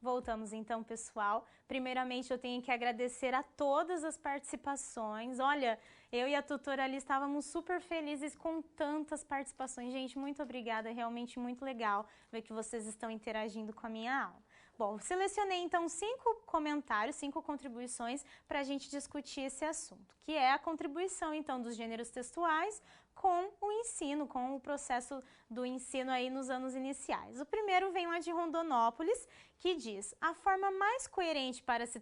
Voltamos então, pessoal. Primeiramente, eu tenho que agradecer a todas as participações. Olha, eu e a tutora ali estávamos super felizes com tantas participações. Gente, muito obrigada, é realmente muito legal ver que vocês estão interagindo com a minha aula. Bom, selecionei então 5 comentários, 5 contribuições para a gente discutir esse assunto, que é a contribuição então dos gêneros textuais com o ensino, com o processo do ensino aí nos anos iniciais. O primeiro vem lá de Rondonópolis, que diz: a forma mais coerente para se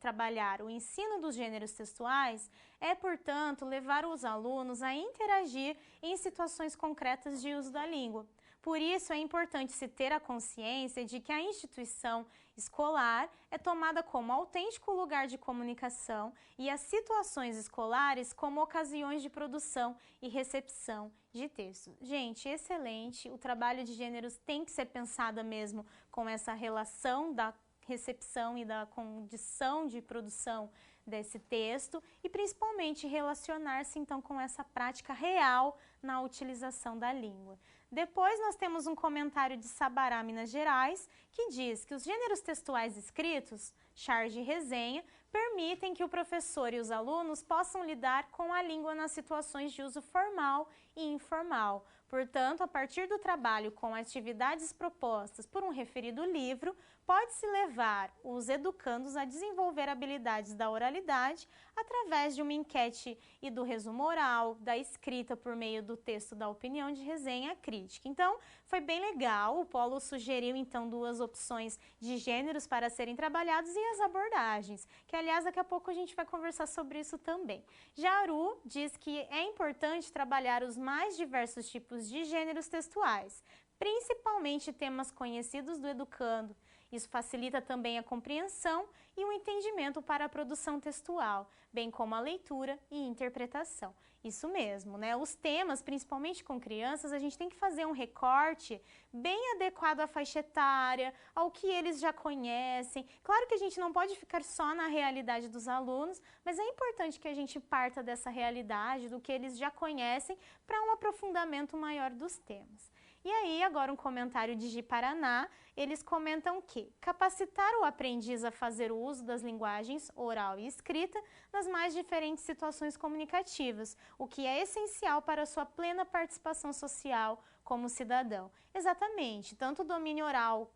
trabalhar o ensino dos gêneros textuais é, portanto, levar os alunos a interagir em situações concretas de uso da língua. Por isso, é importante se ter a consciência de que a instituição escolar é tomada como autêntico lugar de comunicação e as situações escolares como ocasiões de produção e recepção de textos. Gente, excelente! O trabalho de gêneros tem que ser pensado mesmo com essa relação da recepção e da condição de produção desse texto e principalmente relacionar-se então com essa prática real na utilização da língua. Depois nós temos um comentário de Sabará, Minas Gerais, que diz que os gêneros textuais escritos, charge e resenha, permitem que o professor e os alunos possam lidar com a língua nas situações de uso formal e informal. Portanto, a partir do trabalho com atividades propostas por um referido livro, pode-se levar os educandos a desenvolver habilidades da oralidade através de uma enquete e do resumo oral, da escrita por meio do texto da opinião de resenha crítica. Então, foi bem legal. O Polo sugeriu, então, 2 opções de gêneros para serem trabalhados e as abordagens, que, aliás, daqui a pouco a gente vai conversar sobre isso também. Jaru diz que é importante trabalhar os mais diversos tipos de gêneros textuais, principalmente temas conhecidos do educando. Isso facilita também a compreensão e o entendimento para a produção textual, bem como a leitura e interpretação. Isso mesmo, né? Os temas, principalmente com crianças, a gente tem que fazer um recorte bem adequado à faixa etária, ao que eles já conhecem. Claro que a gente não pode ficar só na realidade dos alunos, mas é importante que a gente parta dessa realidade, do que eles já conhecem, para um aprofundamento maior dos temas. E aí, agora um comentário de Ji Paraná, eles comentam que capacitar o aprendiz a fazer o uso das linguagens oral e escrita nas mais diferentes situações comunicativas, o que é essencial para a sua plena participação social como cidadão. Exatamente, tanto o domínio oral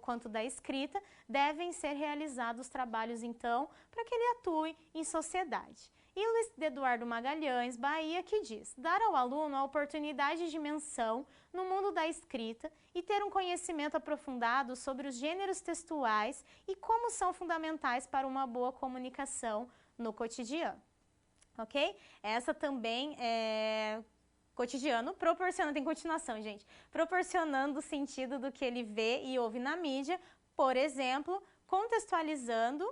quanto da escrita devem ser realizados trabalhos, então, para que ele atue em sociedade. E Luiz Eduardo Magalhães, Bahia, que diz: dar ao aluno a oportunidade de menção no mundo da escrita e ter um conhecimento aprofundado sobre os gêneros textuais e como são fundamentais para uma boa comunicação no cotidiano. Ok? Essa também é cotidiano, tem continuação, gente, proporcionando o sentido do que ele vê e ouve na mídia, por exemplo, contextualizando.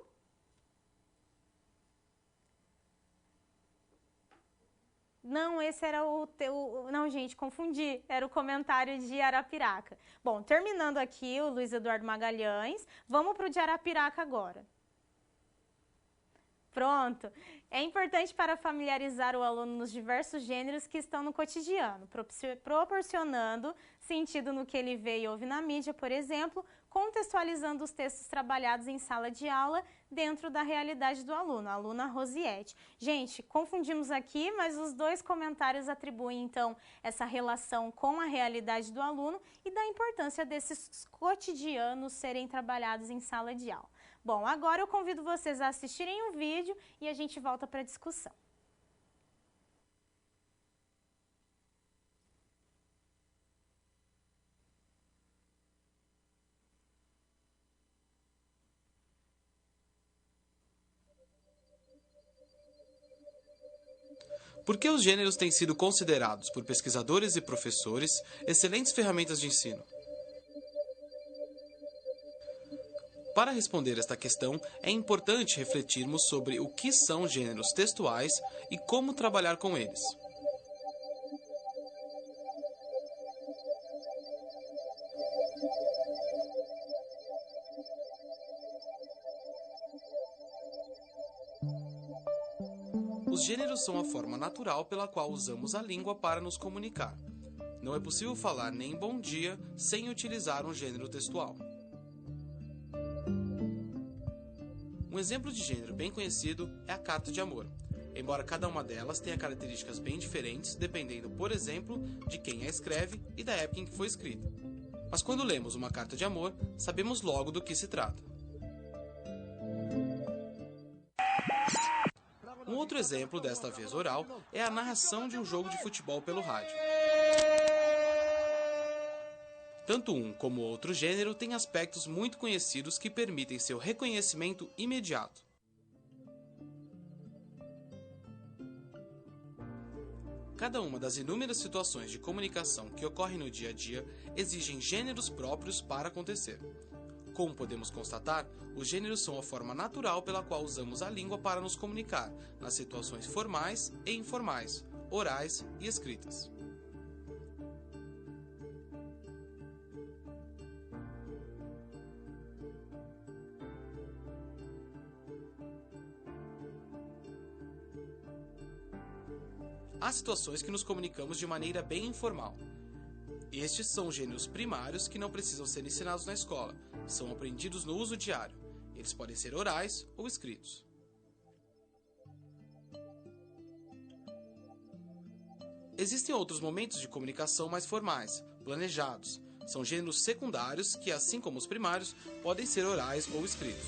Não, esse era o teu... Não, gente, confundi. Era o comentário de Arapiraca. Bom, terminando aqui o Luiz Eduardo Magalhães, vamos para o de Arapiraca agora. Pronto! É importante para familiarizar o aluno nos diversos gêneros que estão no cotidiano, proporcionando sentido no que ele vê e ouve na mídia, por exemplo, contextualizando os textos trabalhados em sala de aula dentro da realidade do aluno, a aluna Rosiette. Gente, confundimos aqui, mas os 2 comentários atribuem, então, essa relação com a realidade do aluno e da importância desses cotidianos serem trabalhados em sala de aula. Bom, agora eu convido vocês a assistirem o vídeo e a gente volta para a discussão. Por que os gêneros têm sido considerados, por pesquisadores e professores, excelentes ferramentas de ensino? Para responder esta questão, é importante refletirmos sobre o que são gêneros textuais e como trabalhar com eles. Os gêneros são a forma natural pela qual usamos a língua para nos comunicar. Não é possível falar nem bom dia sem utilizar um gênero textual. Um exemplo de gênero bem conhecido é a carta de amor, embora cada uma delas tenha características bem diferentes, dependendo, por exemplo, de quem a escreve e da época em que foi escrita. Mas quando lemos uma carta de amor, sabemos logo do que se trata. Um outro exemplo, desta vez oral, é a narração de um jogo de futebol pelo rádio. Tanto um como o outro gênero têm aspectos muito conhecidos que permitem seu reconhecimento imediato. Cada uma das inúmeras situações de comunicação que ocorrem no dia a dia exigem gêneros próprios para acontecer. Como podemos constatar, os gêneros são a forma natural pela qual usamos a língua para nos comunicar, nas situações formais e informais, orais e escritas. Há situações que nos comunicamos de maneira bem informal. Estes são gêneros primários que não precisam ser ensinados na escola, são aprendidos no uso diário. Eles podem ser orais ou escritos. Existem outros momentos de comunicação mais formais, planejados. São gêneros secundários que, assim como os primários, podem ser orais ou escritos.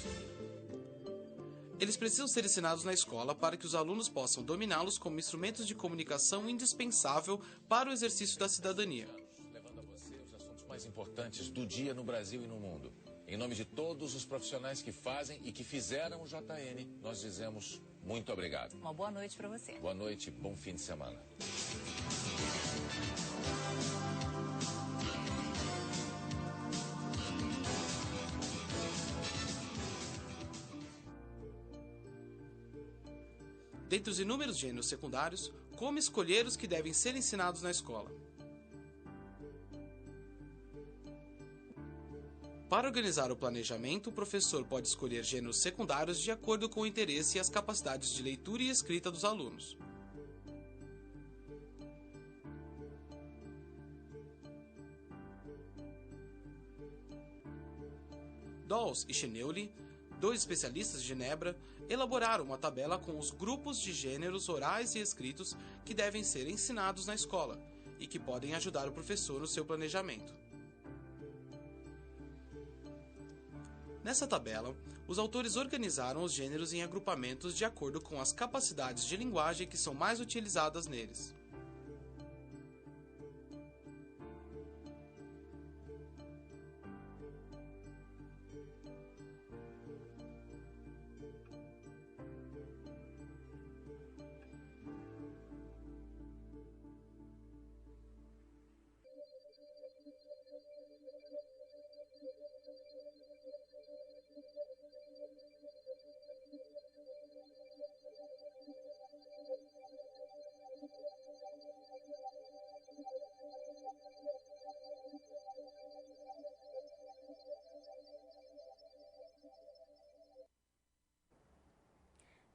Eles precisam ser ensinados na escola para que os alunos possam dominá-los como instrumentos de comunicação indispensável para o exercício da cidadania. Levando a você os assuntos mais importantes do dia no Brasil e no mundo. Em nome de todos os profissionais que fazem e que fizeram o JN, nós dizemos muito obrigado. Uma boa noite para você. Boa noite, bom fim de semana. Dentre os inúmeros gêneros secundários, como escolher os que devem ser ensinados na escola? Para organizar o planejamento, o professor pode escolher gêneros secundários de acordo com o interesse e as capacidades de leitura e escrita dos alunos. Dawes e Schneuli, dois especialistas de Genebra, elaboraram uma tabela com os grupos de gêneros orais e escritos que devem ser ensinados na escola e que podem ajudar o professor no seu planejamento. Nessa tabela, os autores organizaram os gêneros em agrupamentos de acordo com as capacidades de linguagem que são mais utilizadas neles.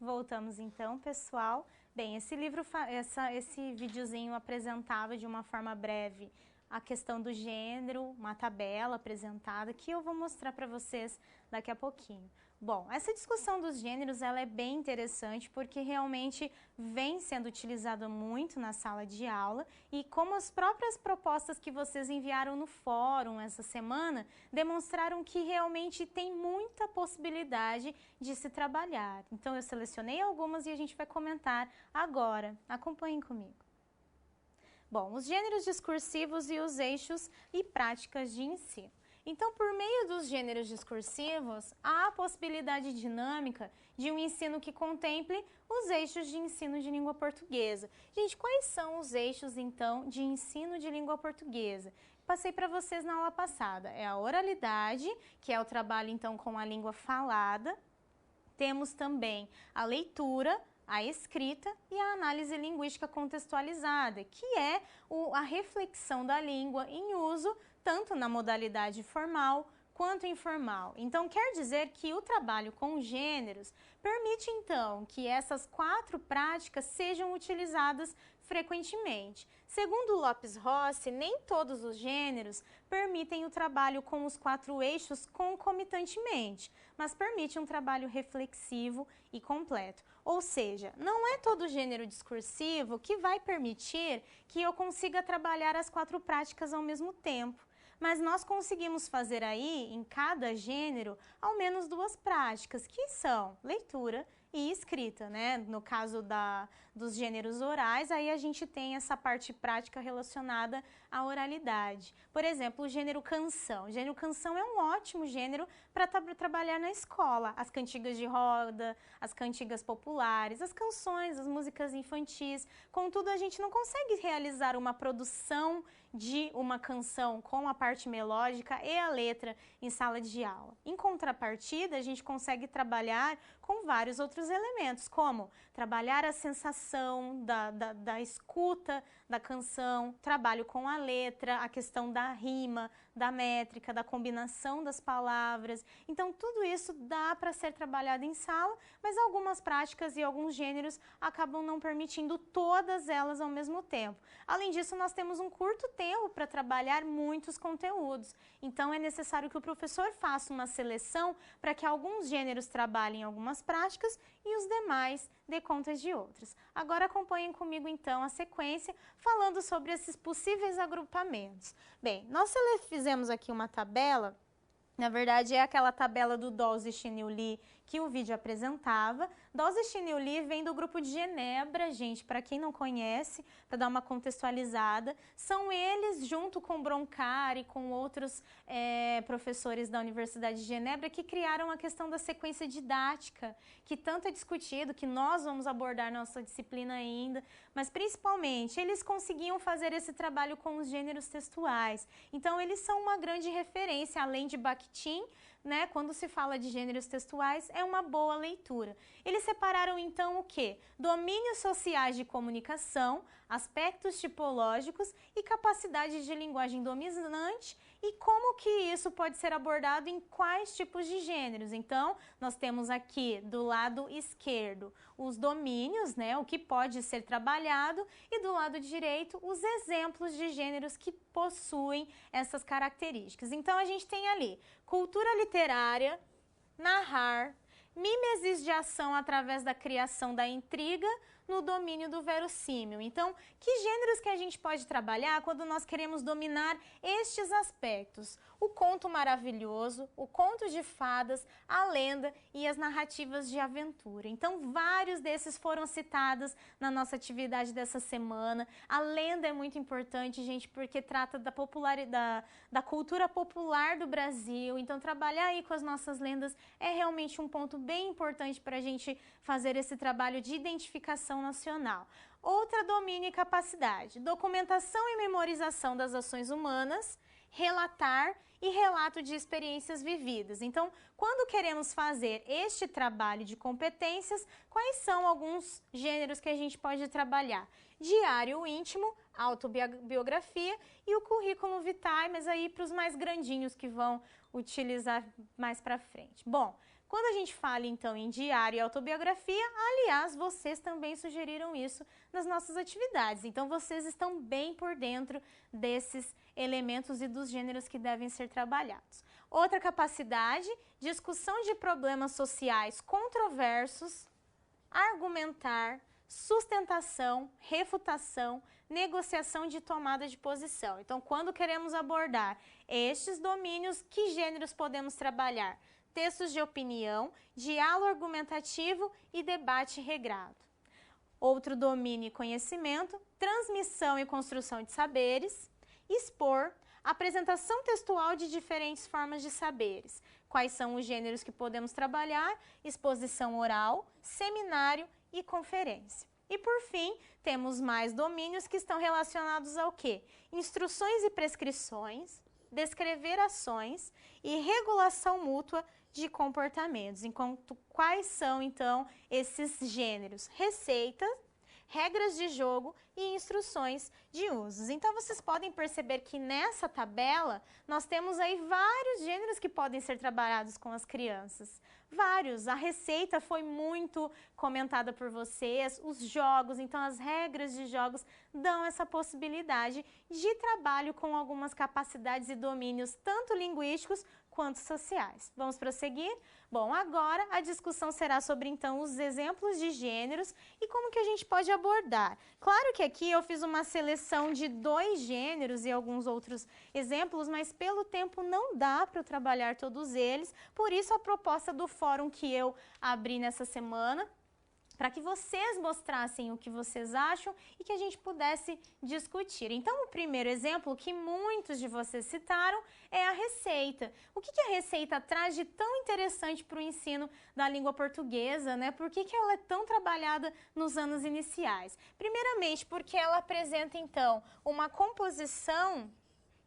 Voltamos então, pessoal. Bem, esse livro, esse videozinho apresentava de uma forma breve a questão do gênero, uma tabela apresentada que eu vou mostrar para vocês daqui a pouquinho. Bom, essa discussão dos gêneros ela é bem interessante porque realmente vem sendo utilizada muito na sala de aula e como as próprias propostas que vocês enviaram no fórum essa semana demonstraram que realmente tem muita possibilidade de se trabalhar. Então eu selecionei algumas e a gente vai comentar agora. Acompanhem comigo. Bom, os gêneros discursivos e os eixos e práticas de ensino. Então, por meio dos gêneros discursivos, há a possibilidade dinâmica de um ensino que contemple os eixos de ensino de língua portuguesa. Gente, quais são os eixos, então, de ensino de língua portuguesa? Passei para vocês na aula passada. É a oralidade, que é o trabalho, então, com a língua falada. Temos também a leitura, a escrita e a análise linguística contextualizada, que é a reflexão da língua em uso tanto na modalidade formal quanto informal. Então, quer dizer que o trabalho com gêneros permite, então, que essas 4 práticas sejam utilizadas frequentemente. Segundo Lopes Rossi, nem todos os gêneros permitem o trabalho com os 4 eixos concomitantemente, mas permite um trabalho reflexivo e completo. Ou seja, não é todo gênero discursivo que vai permitir que eu consiga trabalhar as 4 práticas ao mesmo tempo. Mas nós conseguimos fazer aí, em cada gênero, ao menos 2 práticas, que são leitura e escrita, né? No caso dos gêneros orais, aí a gente tem essa parte prática relacionada à oralidade. Por exemplo, o gênero canção. O gênero canção é um ótimo gênero para trabalhar na escola. As cantigas de roda, as cantigas populares, as canções, as músicas infantis. Contudo, a gente não consegue realizar uma produção de uma canção com a parte melódica e a letra em sala de aula. Em contrapartida, a gente consegue trabalhar com vários outros elementos, como trabalhar a sensação da escuta da canção, trabalho com a letra, a questão da rima, da métrica, da combinação das palavras. Então, tudo isso dá para ser trabalhado em sala, mas algumas práticas e alguns gêneros acabam não permitindo todas elas ao mesmo tempo. Além disso, nós temos um curto tempo para trabalhar muitos conteúdos. Então, é necessário que o professor faça uma seleção para que alguns gêneros trabalhem algumas práticas e os demais dê conta de outras. Agora acompanhem comigo então a sequência falando sobre esses possíveis agrupamentos. Bem, nós fizemos aqui uma tabela, na verdade é aquela tabela do Dawes e Cheniuli que o vídeo apresentava. Dawes e Cheniuli vem do grupo de Genebra, gente, para quem não conhece, para dar uma contextualizada, são eles, junto com Broncar e com outros professores da Universidade de Genebra, que criaram a questão da sequência didática, que tanto é discutido, que nós vamos abordar na nossa disciplina ainda, mas principalmente eles conseguiam fazer esse trabalho com os gêneros textuais. Então, eles são uma grande referência, além de Bakhtin, né, quando se fala de gêneros textuais, é uma boa leitura. Eles separaram então o quê? Domínios sociais de comunicação, aspectos tipológicos e capacidade de linguagem dominante e como que isso pode ser abordado em quais tipos de gêneros. Então, nós temos aqui do lado esquerdo os domínios, né, o que pode ser trabalhado, e do lado direito os exemplos de gêneros que possuem essas características. Então, a gente tem ali cultura literária, narrar, mimesis de ação através da criação da intriga no domínio do verossímil. Então, que gêneros que a gente pode trabalhar quando nós queremos dominar estes aspectos? O conto maravilhoso, o conto de fadas, a lenda e as narrativas de aventura. Então, vários desses foram citados na nossa atividade dessa semana. A lenda é muito importante, gente, porque trata da popularidade, da cultura popular do Brasil. Então, trabalhar aí com as nossas lendas é realmente um ponto bem importante para a gente fazer esse trabalho de identificação nacional. Outra domínio e capacidade, documentação e memorização das ações humanas, relatar e relato de experiências vividas. Então, quando queremos fazer este trabalho de competências, quais são alguns gêneros que a gente pode trabalhar? Diário íntimo, autobiografia e o currículo vitae, mas aí para os mais grandinhos que vão utilizar mais para frente. Bom, quando a gente fala, então, em diário e autobiografia, aliás, vocês também sugeriram isso nas nossas atividades. Então, vocês estão bem por dentro desses elementos e dos gêneros que devem ser trabalhados. Outra capacidade, discussão de problemas sociais controversos, argumentar, sustentação, refutação, negociação de tomada de posição. Então, quando queremos abordar estes domínios, que gêneros podemos trabalhar? Textos de opinião, diálogo argumentativo e debate regrado. Outro domínio e conhecimento, transmissão e construção de saberes, expor, apresentação textual de diferentes formas de saberes. Quais são os gêneros que podemos trabalhar? Exposição oral, seminário e conferência. E por fim, temos mais domínios que estão relacionados ao quê? Instruções e prescrições, descrever ações e regulação mútua de comportamentos. Enquanto quais são, então, esses gêneros? Receitas, regras de jogo e instruções de usos. Então, vocês podem perceber que nessa tabela nós temos aí vários gêneros que podem ser trabalhados com as crianças. Vários. A receita foi muito comentada por vocês, os jogos, então as regras de jogos dão essa possibilidade de trabalho com algumas capacidades e domínios tanto linguísticos quanto sociais. Vamos prosseguir? Bom, agora a discussão será sobre então os exemplos de gêneros e como que a gente pode abordar. Claro que aqui eu fiz uma seleção de 2 gêneros e alguns outros exemplos, mas pelo tempo não dá para eu trabalhar todos eles, por isso a proposta do fórum que eu abri nessa semana, para que vocês mostrassem o que vocês acham e que a gente pudesse discutir. Então, o primeiro exemplo que muitos de vocês citaram é a receita. O que a receita traz de tão interessante para o ensino da língua portuguesa, né? Por que ela é tão trabalhada nos anos iniciais? Primeiramente, porque ela apresenta, então, uma composição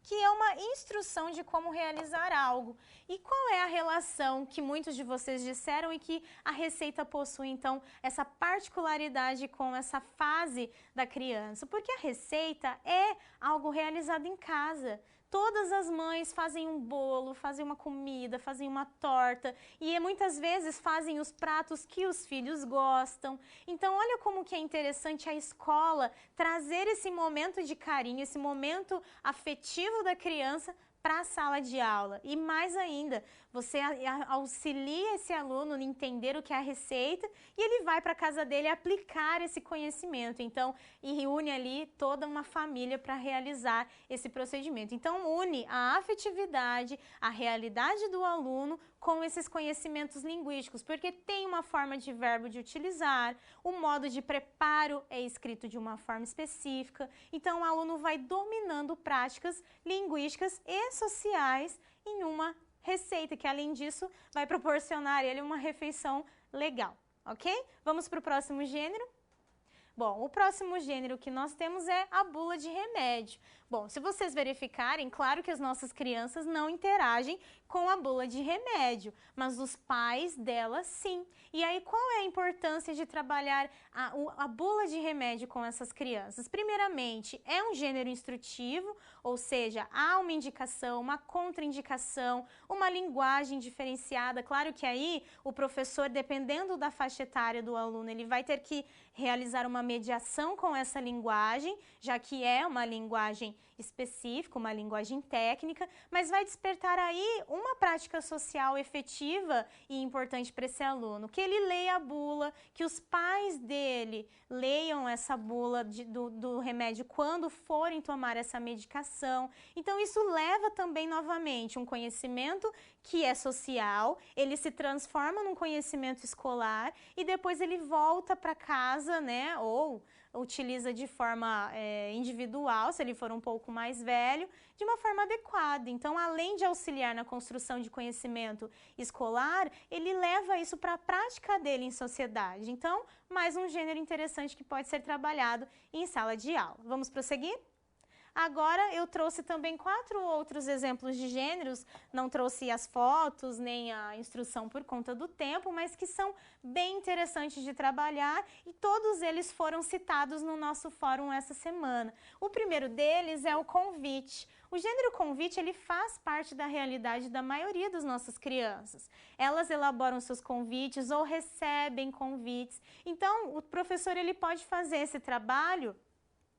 que é uma instrução de como realizar algo. E qual é a relação que muitos de vocês disseram e que a receita possui, então, essa particularidade com essa fase da criança? Porque a receita é algo realizado em casa. Todas as mães fazem um bolo, fazem uma comida, fazem uma torta e muitas vezes fazem os pratos que os filhos gostam. Então, olha como que é interessante a escola trazer esse momento de carinho, esse momento afetivo da criança para a sala de aula. E mais ainda, você auxilia esse aluno a entender o que é a receita e ele vai para a casa dele aplicar esse conhecimento. Então, e reúne ali toda uma família para realizar esse procedimento. Então, une a afetividade, a realidade do aluno com esses conhecimentos linguísticos, porque tem uma forma de verbo de utilizar, o modo de preparo é escrito de uma forma específica. Então, o aluno vai dominando práticas linguísticas e sociais em uma receita, que além disso vai proporcionar a ele uma refeição legal, ok? Vamos para o próximo gênero? Bom, o próximo gênero que nós temos é a bula de remédio. Bom, se vocês verificarem, claro que as nossas crianças não interagem com a bula de remédio, mas os pais delas sim. E aí, qual é a importância de trabalhar a bula de remédio com essas crianças? Primeiramente, é um gênero instrutivo, ou seja, há uma indicação, uma contraindicação, uma linguagem diferenciada. Claro que aí o professor, dependendo da faixa etária do aluno, ele vai ter que realizar uma mediação com essa linguagem, já que é uma linguagem específica, uma linguagem técnica, mas vai despertar aí uma prática social efetiva e importante para esse aluno, que ele leia a bula, que os pais dele leiam essa bula do remédio quando forem tomar essa medicação. Então, isso leva também, novamente, um conhecimento que é social, ele se transforma num conhecimento escolar e depois ele volta para casa, né, ou utiliza de forma individual, se ele for um pouco mais velho, de uma forma adequada. Então, além de auxiliar na construção de conhecimento escolar, ele leva isso para a prática dele em sociedade. Então, mais um gênero interessante que pode ser trabalhado em sala de aula. Vamos prosseguir? Agora eu trouxe também 4 outros exemplos de gêneros, não trouxe as fotos nem a instrução por conta do tempo, mas que são bem interessantes de trabalhar e todos eles foram citados no nosso fórum essa semana. O primeiro deles é o convite. O gênero convite, ele faz parte da realidade da maioria das nossas crianças. Elas elaboram seus convites ou recebem convites. Então, o professor ele pode fazer esse trabalho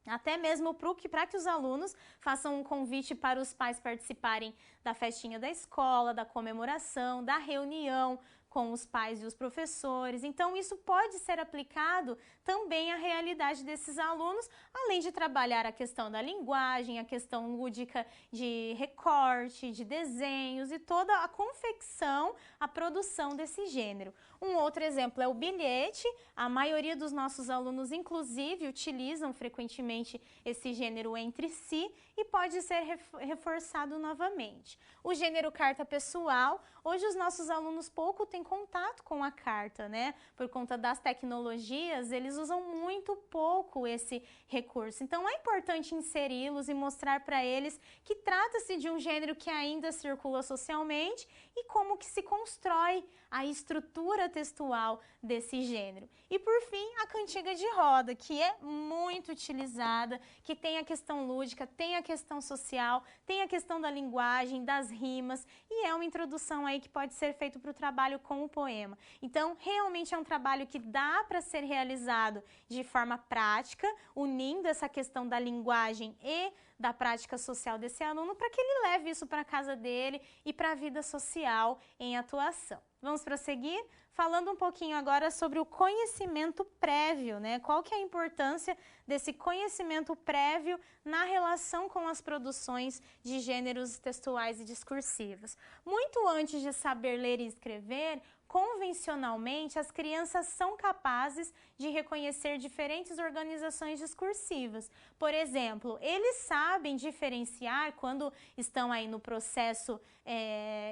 até mesmo para que os alunos façam um convite para os pais participarem da festinha da escola, da comemoração, da reunião com os pais e os professores. Então, isso pode ser aplicado também à realidade desses alunos, além de trabalhar a questão da linguagem, a questão lúdica de recorte, de desenhos e toda a confecção, a produção desse gênero. Um outro exemplo é o bilhete. A maioria dos nossos alunos, inclusive, utilizam frequentemente esse gênero entre si e pode ser reforçado novamente. O gênero carta pessoal, hoje os nossos alunos pouco têm contato com a carta, né? Por conta das tecnologias, eles usam muito pouco esse recurso. Então, é importante inseri-los e mostrar para eles que trata-se de um gênero que ainda circula socialmente e como que se constrói a estrutura textual desse gênero. E por fim, a cantiga de roda, que é muito utilizada, que tem a questão lúdica, tem a questão social, tem a questão da linguagem, das rimas, e é uma introdução aí que pode ser feito para o trabalho com o poema. Então, realmente é um trabalho que dá para ser realizado de forma prática, unindo essa questão da linguagem e da prática social desse aluno, para que ele leve isso para a casa dele e para a vida social em atuação. Vamos prosseguir? Falando um pouquinho agora sobre o conhecimento prévio, né? Qual que é a importância desse conhecimento prévio na relação com as produções de gêneros textuais e discursivos. Muito antes de saber ler e escrever, convencionalmente, as crianças são capazes de reconhecer diferentes organizações discursivas. Por exemplo, eles sabem diferenciar, quando estão aí no processo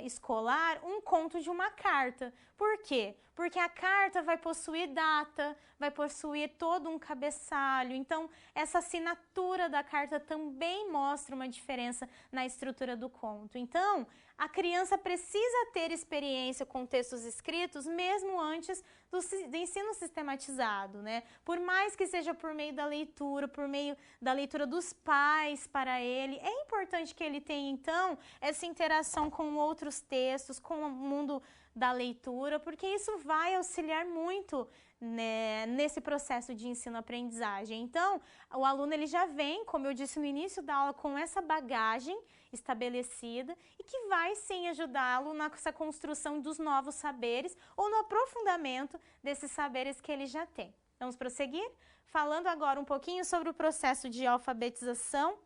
escolar, um conto de uma carta. Por quê? Porque a carta vai possuir data, vai possuir todo um cabeçalho. Então, essa assinatura da carta também mostra uma diferença na estrutura do conto. Então, a criança precisa ter experiência com textos escritos mesmo antes do ensino sistematizado, né? Por mais que seja por meio da leitura, por meio da leitura dos pais para ele, é importante que ele tenha, então, essa interação com outros textos, com o mundo da leitura, porque isso vai auxiliar muito, né, nesse processo de ensino-aprendizagem. Então, o aluno ele já vem, como eu disse no início da aula, com essa bagagem estabelecida e que vai sim ajudá-lo nessa construção dos novos saberes ou no aprofundamento desses saberes que ele já tem. Vamos prosseguir? Falando agora um pouquinho sobre o processo de alfabetização,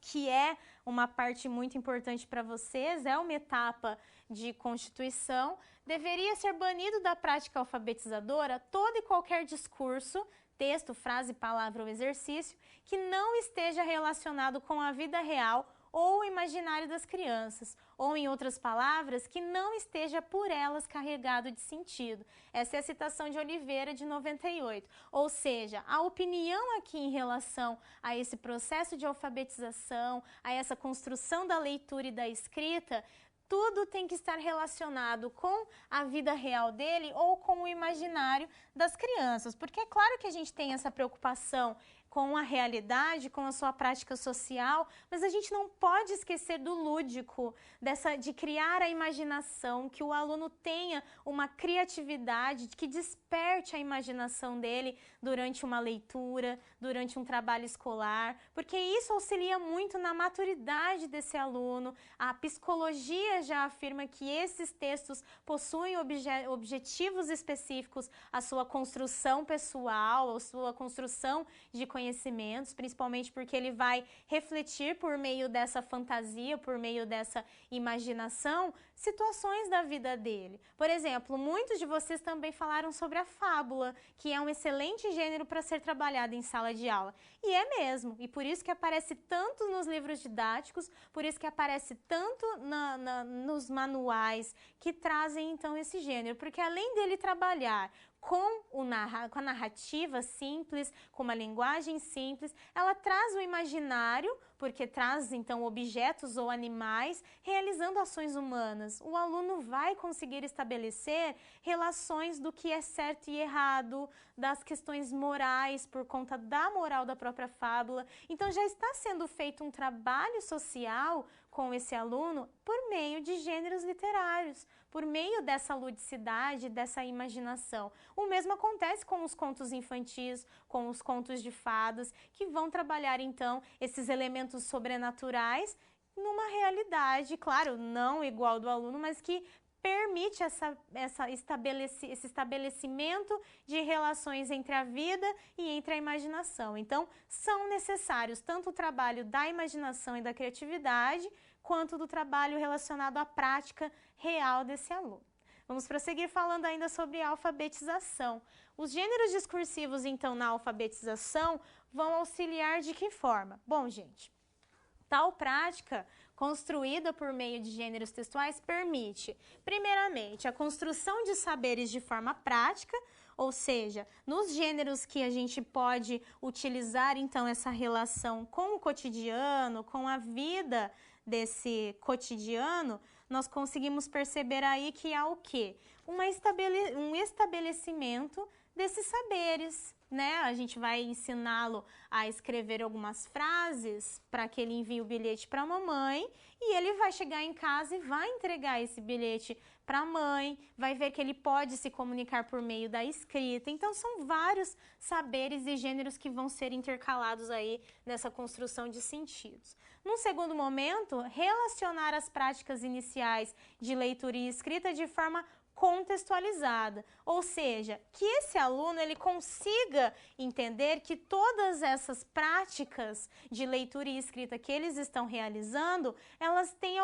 que é uma parte muito importante para vocês, é uma etapa de constituição. Deveria ser banido da prática alfabetizadora todo e qualquer discurso, texto, frase, palavra ou exercício que não esteja relacionado com a vida real ou o imaginário das crianças, ou em outras palavras, que não esteja por elas carregado de sentido. Essa é a citação de Oliveira, de 98. Ou seja, a opinião aqui em relação a esse processo de alfabetização, a essa construção da leitura e da escrita, tudo tem que estar relacionado com a vida real dele ou com o imaginário das crianças, porque é claro que a gente tem essa preocupação com a realidade, com a sua prática social, mas a gente não pode esquecer do lúdico, de criar a imaginação, que o aluno tenha uma criatividade, que desperte a imaginação dele durante uma leitura, durante um trabalho escolar, porque isso auxilia muito na maturidade desse aluno. A psicologia já afirma que esses textos possuem objetivos específicos à sua construção pessoal, à sua construção de conhecimentos, principalmente porque ele vai refletir por meio dessa fantasia, por meio dessa imaginação, situações da vida dele. Por exemplo, muitos de vocês também falaram sobre a fábula, que é um excelente gênero para ser trabalhado em sala de aula. E é mesmo, e por isso que aparece tanto nos livros didáticos, por isso que aparece tanto nos manuais que trazem então esse gênero, porque além dele trabalhar com a narrativa simples, com uma linguagem simples, ela traz o imaginário, porque traz então objetos ou animais realizando ações humanas. O aluno vai conseguir estabelecer relações do que é certo e errado, das questões morais por conta da moral da própria fábula. Então já está sendo feito um trabalho social com esse aluno por meio de gêneros literários, por meio dessa ludicidade, dessa imaginação. O mesmo acontece com os contos infantis, com os contos de fadas, que vão trabalhar então esses elementos sobrenaturais numa realidade, claro, não igual do aluno, mas que permite esse estabelecimento de relações entre a vida e entre a imaginação. Então, são necessários tanto o trabalho da imaginação e da criatividade, quanto do trabalho relacionado à prática real desse aluno. Vamos prosseguir falando ainda sobre a alfabetização. Os gêneros discursivos, então, na alfabetização, vão auxiliar de que forma? Bom, gente, tal prática, construída por meio de gêneros textuais, permite, primeiramente, a construção de saberes de forma prática, ou seja, nos gêneros que a gente pode utilizar, então, essa relação com o cotidiano, com a vida desse cotidiano, nós conseguimos perceber aí que há o quê? Um estabelecimento desses saberes, né? A gente vai ensiná-lo a escrever algumas frases para que ele envie o bilhete para a mamãe e ele vai chegar em casa e vai entregar esse bilhete para a mãe, vai ver que ele pode se comunicar por meio da escrita. Então, são vários saberes e gêneros que vão ser intercalados aí nessa construção de sentidos. Num segundo momento, relacionar as práticas iniciais de leitura e escrita de forma contextualizada, ou seja, que esse aluno ele consiga entender que todas essas práticas de leitura e escrita que eles estão realizando, elas têm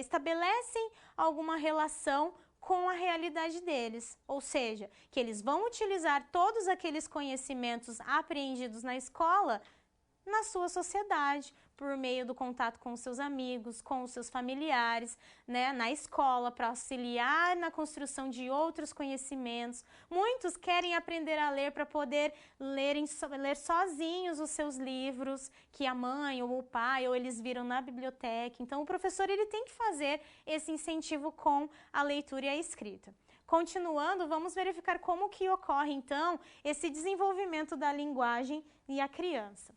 estabelecem alguma relação com a realidade deles, ou seja, que eles vão utilizar todos aqueles conhecimentos apreendidos na escola na sua sociedade, por meio do contato com os seus amigos, com os seus familiares, né, na escola, para auxiliar na construção de outros conhecimentos. Muitos querem aprender a ler para poder ler sozinhos os seus livros que a mãe ou o pai ou eles viram na biblioteca. Então, o professor ele tem que fazer esse incentivo com a leitura e a escrita. Continuando, vamos verificar como que ocorre, então, esse desenvolvimento da linguagem e a criança.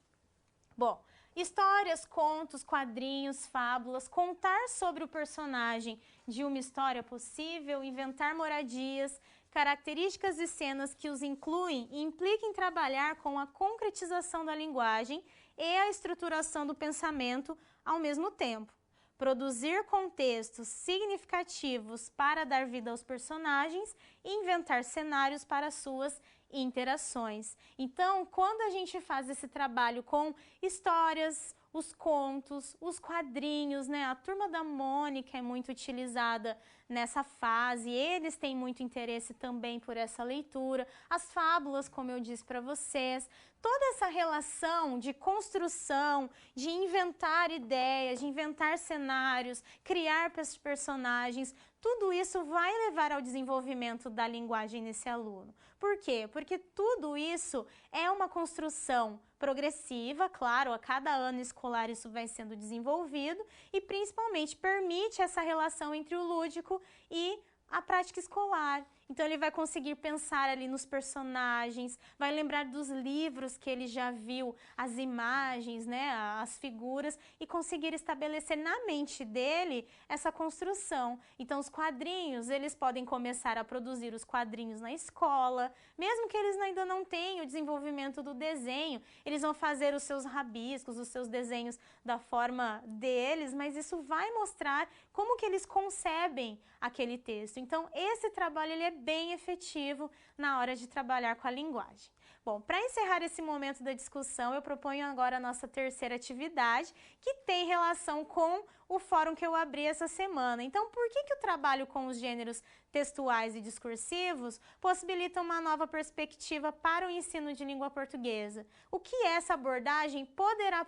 Bom, histórias, contos, quadrinhos, fábulas, contar sobre o personagem de uma história possível, inventar moradias, características e cenas que os incluem e impliquem trabalhar com a concretização da linguagem e a estruturação do pensamento ao mesmo tempo. Produzir contextos significativos para dar vida aos personagens e inventar cenários para suas interações. Então, quando a gente faz esse trabalho com histórias, os contos, os quadrinhos, né? A Turma da Mônica é muito utilizada nessa fase, eles têm muito interesse também por essa leitura. As fábulas, como eu disse para vocês, toda essa relação de construção, de inventar ideias, de inventar cenários, criar personagens, tudo isso vai levar ao desenvolvimento da linguagem nesse aluno. Por quê? Porque tudo isso é uma construção progressiva, claro, a cada ano escolar isso vai sendo desenvolvido e principalmente permite essa relação entre o lúdico e a prática escolar. Então ele vai conseguir pensar ali nos personagens, vai lembrar dos livros que ele já viu, as imagens, né, as figuras e conseguir estabelecer na mente dele essa construção. Então os quadrinhos, eles podem começar a produzir os quadrinhos na escola, mesmo que eles ainda não tenham o desenvolvimento do desenho, eles vão fazer os seus rabiscos, os seus desenhos da forma deles, mas isso vai mostrar como que eles concebem aquele texto. Então esse trabalho ele é bem efetivo na hora de trabalhar com a linguagem. Bom, para encerrar esse momento da discussão, eu proponho agora a nossa terceira atividade, que tem relação com o fórum que eu abri essa semana. Então, por que o trabalho com os gêneros textuais e discursivos possibilita uma nova perspectiva para o ensino de língua portuguesa? O que essa abordagem poderá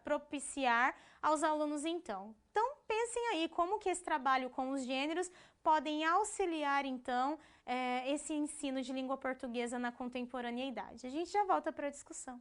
propiciar aos alunos, então? Então, pensem aí como que esse trabalho com os gêneros podem auxiliar, então, esse ensino de língua portuguesa na contemporaneidade. A gente já volta para a discussão.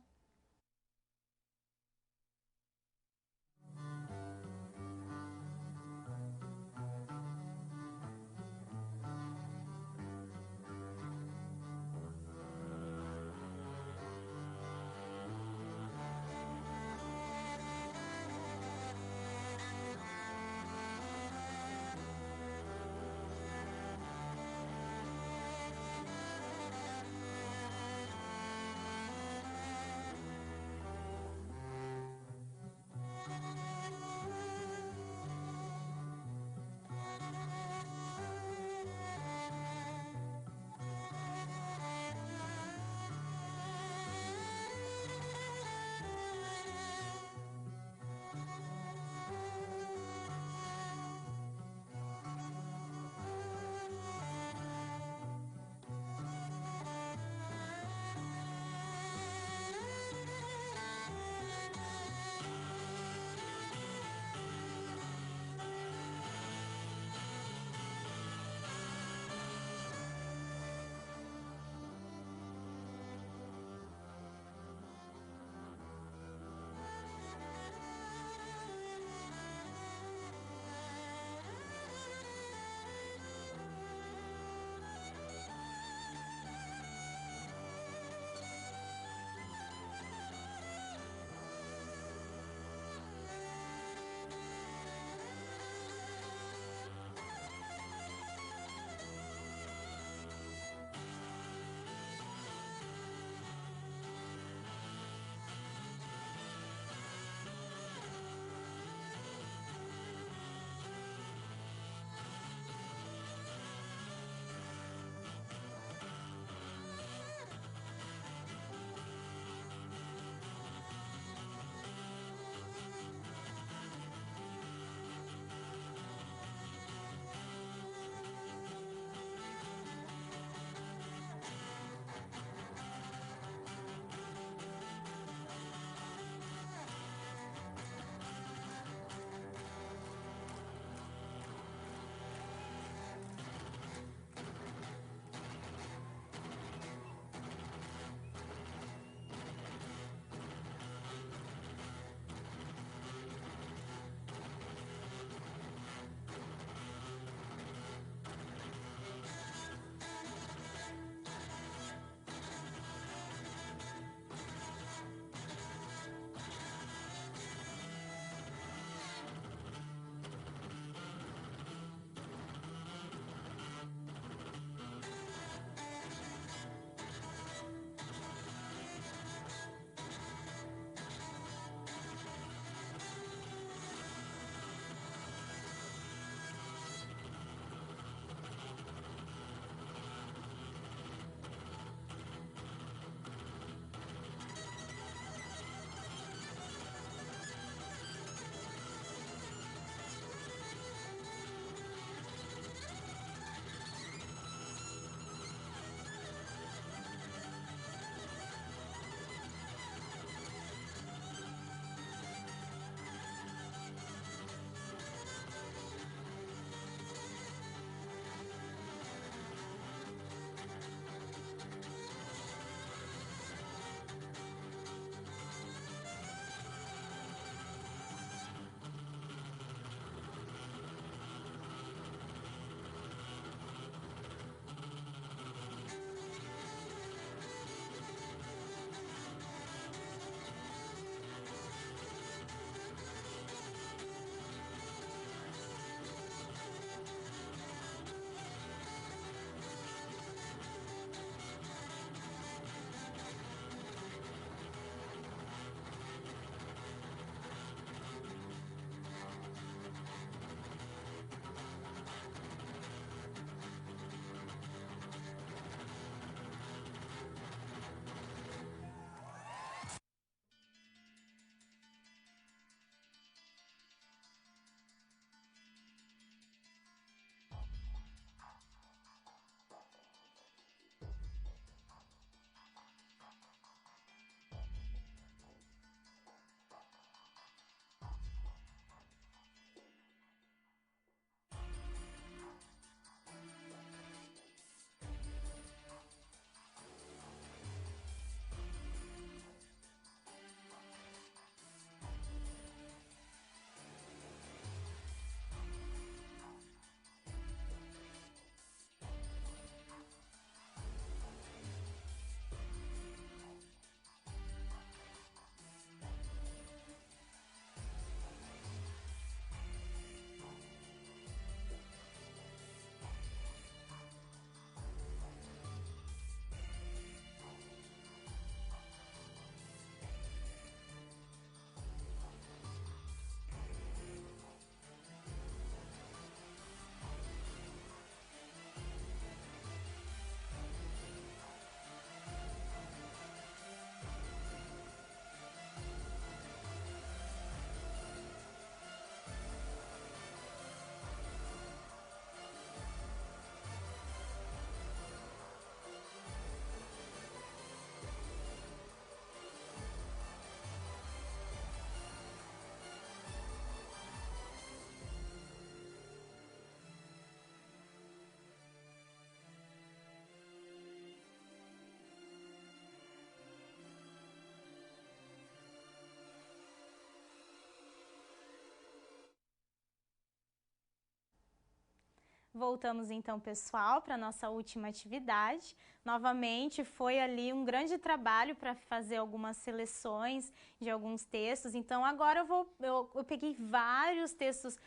Voltamos então, pessoal, para a nossa última atividade. Novamente, foi ali um grande trabalho para fazer algumas seleções de alguns textos. Então, agora eu peguei vários textos,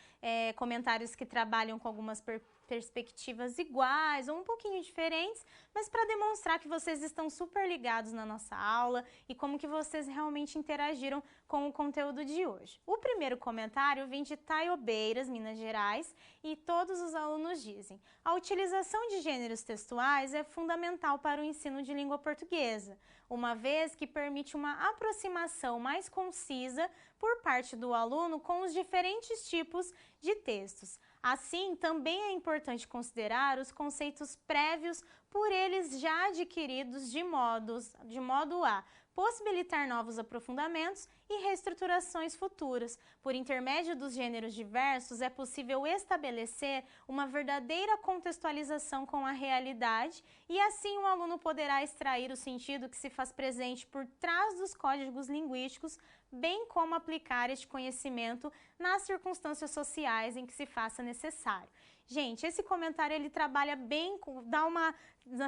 comentários que trabalham com algumas perspectivas iguais ou um pouquinho diferentes, mas para demonstrar que vocês estão super ligados na nossa aula e como que vocês realmente interagiram com o conteúdo de hoje. O primeiro comentário vem de Taiobeiras, Minas Gerais, e todos os alunos dizem: a utilização de gêneros textuais é fundamental para o ensino de língua portuguesa, uma vez que permite uma aproximação mais concisa por parte do aluno com os diferentes tipos de textos. Assim, também é importante considerar os conceitos prévios por eles já adquiridos de modo a possibilitar novos aprofundamentos e reestruturações futuras. Por intermédio dos gêneros diversos, é possível estabelecer uma verdadeira contextualização com a realidade e assim o aluno poderá extrair o sentido que se faz presente por trás dos códigos linguísticos, bem como aplicar este conhecimento nas circunstâncias sociais em que se faça necessário. Gente, esse comentário ele trabalha bem, dá uma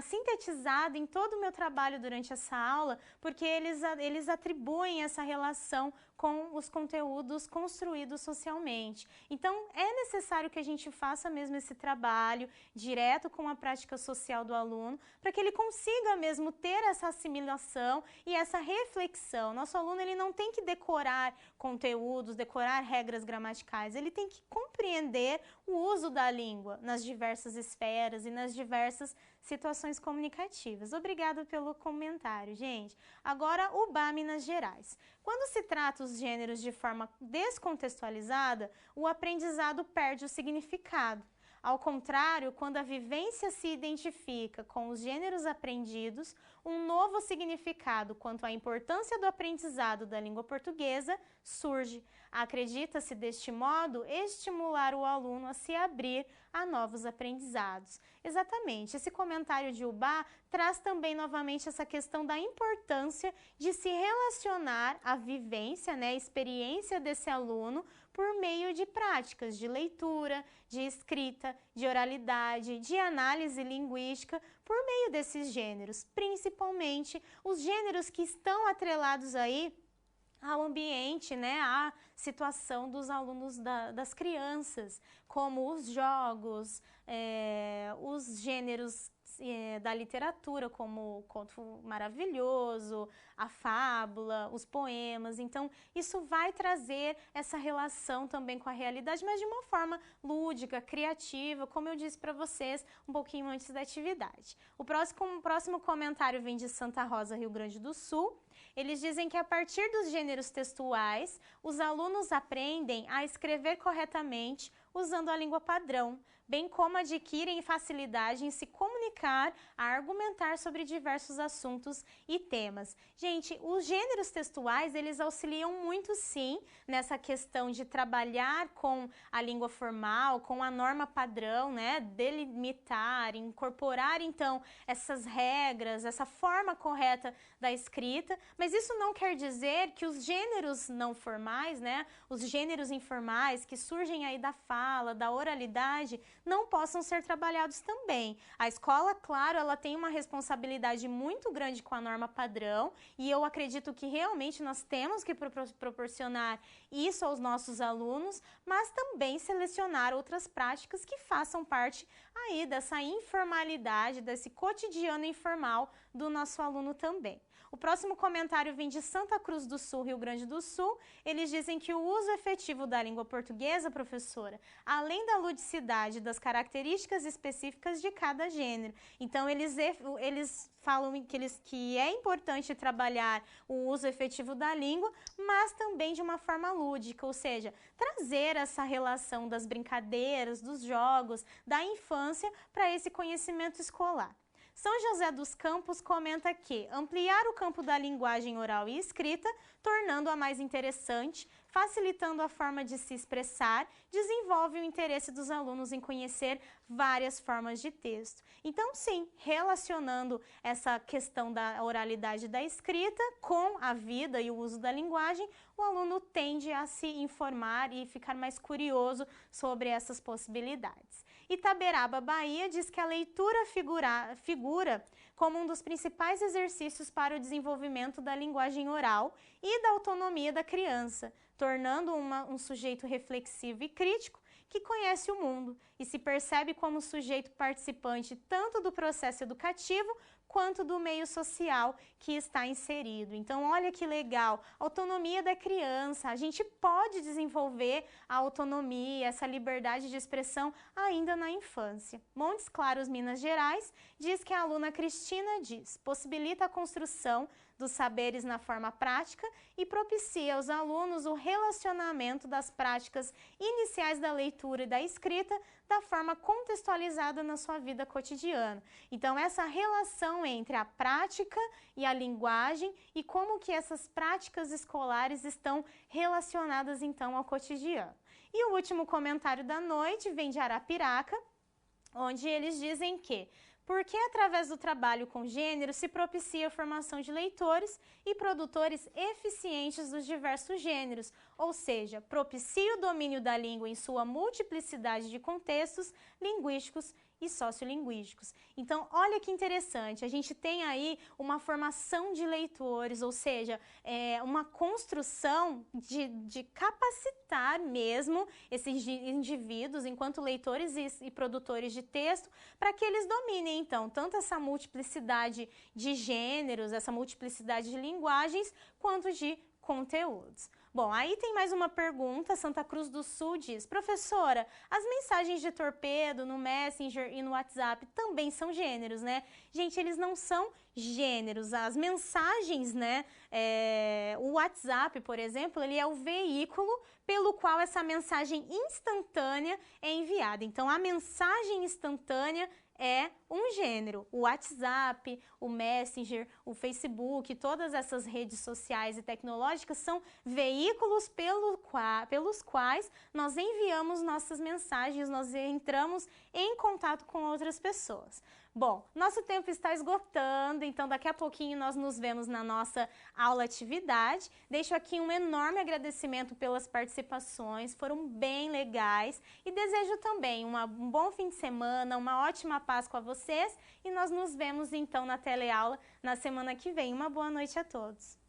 sintetizada em todo o meu trabalho durante essa aula, porque eles atribuem essa relação com os conteúdos construídos socialmente. Então, é necessário que a gente faça mesmo esse trabalho direto com a prática social do aluno, para que ele consiga mesmo ter essa assimilação e essa reflexão. Nosso aluno ele não tem que decorar conteúdos, decorar regras gramaticais, ele tem que compreender o uso da língua nas diversas esferas e nas diversas situações comunicativas. Obrigada pelo comentário, gente. Agora, UBA, Minas Gerais. Quando se trata os gêneros de forma descontextualizada, o aprendizado perde o significado. Ao contrário, quando a vivência se identifica com os gêneros aprendidos, um novo significado quanto à importância do aprendizado da língua portuguesa surge. Acredita-se, deste modo, estimular o aluno a se abrir a novos aprendizados. Exatamente, esse comentário de Ubá traz também novamente essa questão da importância de se relacionar a vivência, a experiência desse aluno por meio de práticas de leitura, de escrita, de oralidade, de análise linguística, por meio desses gêneros, principalmente os gêneros que estão atrelados aí ao ambiente, à situação dos alunos, das crianças, como os jogos, os gêneros da literatura, como o conto maravilhoso, a fábula, os poemas. Então, isso vai trazer essa relação também com a realidade, mas de uma forma lúdica, criativa, como eu disse para vocês um pouquinho antes da atividade. O próximo comentário vem de Santa Rosa, Rio Grande do Sul. Eles dizem que a partir dos gêneros textuais, os alunos aprendem a escrever corretamente usando a língua padrão, bem como adquirem facilidade em se comunicar, a argumentar sobre diversos assuntos e temas. Gente, os gêneros textuais, eles auxiliam muito sim nessa questão de trabalhar com a língua formal, com a norma padrão, delimitar, incorporar então essas regras, essa forma correta da escrita, mas isso não quer dizer que os gêneros não formais, os gêneros informais que surgem aí da fala, da oralidade, não possam ser trabalhados também. A escola, claro, ela tem uma responsabilidade muito grande com a norma padrão e eu acredito que realmente nós temos que proporcionar isso aos nossos alunos, mas também selecionar outras práticas que façam parte aí dessa informalidade, desse cotidiano informal do nosso aluno também. O próximo comentário vem de Santa Cruz do Sul, Rio Grande do Sul. Eles dizem que o uso efetivo da língua portuguesa, professora, além da ludicidade das características específicas de cada gênero. Então, eles falam que é importante trabalhar o uso efetivo da língua, mas também de uma forma lúdica, ou seja, trazer essa relação das brincadeiras, dos jogos, da infância para esse conhecimento escolar. São José dos Campos comenta que ampliar o campo da linguagem oral e escrita, tornando-a mais interessante, facilitando a forma de se expressar, desenvolve o interesse dos alunos em conhecer várias formas de texto. Então, sim, relacionando essa questão da oralidade da escrita com a vida e o uso da linguagem, o aluno tende a se informar e ficar mais curioso sobre essas possibilidades. Itaberaba, Bahia, diz que a leitura figura como um dos principais exercícios para o desenvolvimento da linguagem oral e da autonomia da criança, tornando um sujeito reflexivo e crítico que conhece o mundo e se percebe como sujeito participante tanto do processo educativo quanto do meio social que está inserido. Então, olha que legal, autonomia da criança. A gente pode desenvolver a autonomia, essa liberdade de expressão ainda na infância. Montes Claros, Minas Gerais, diz que a aluna Cristina diz, possibilita a construção dos saberes na forma prática e propicia aos alunos o relacionamento das práticas iniciais da leitura e da escrita da forma contextualizada na sua vida cotidiana. Então, essa relação entre a prática e a linguagem e como que essas práticas escolares estão relacionadas, então, ao cotidiano. E o último comentário da noite vem de Arapiraca, onde eles dizem que porque através do trabalho com gênero se propicia a formação de leitores e produtores eficientes dos diversos gêneros, ou seja, propicia o domínio da língua em sua multiplicidade de contextos linguísticos e sociolinguísticos. Então, olha que interessante, a gente tem aí uma formação de leitores, ou seja, uma construção de capacitar mesmo esses indivíduos, enquanto leitores e produtores de texto, para que eles dominem, então, tanto essa multiplicidade de gêneros, essa multiplicidade de linguagens, quanto de conteúdos. Bom, aí tem mais uma pergunta. Santa Cruz do Sul diz, professora, as mensagens de torpedo no Messenger e no WhatsApp também são gêneros, né? Gente, eles não são gêneros. As mensagens, né? O WhatsApp, por exemplo, ele é o veículo pelo qual essa mensagem instantânea é enviada. Então, a mensagem instantânea é um gênero. O WhatsApp, o Messenger, o Facebook, todas essas redes sociais e tecnológicas são veículos pelos quais nós enviamos nossas mensagens, nós entramos em contato com outras pessoas. Bom, nosso tempo está esgotando, então daqui a pouquinho nós nos vemos na nossa aula atividade. Deixo aqui um enorme agradecimento pelas participações, foram bem legais e desejo também um bom fim de semana, uma ótima Páscoa a vocês e nós nos vemos então na teleaula na semana que vem. Uma boa noite a todos.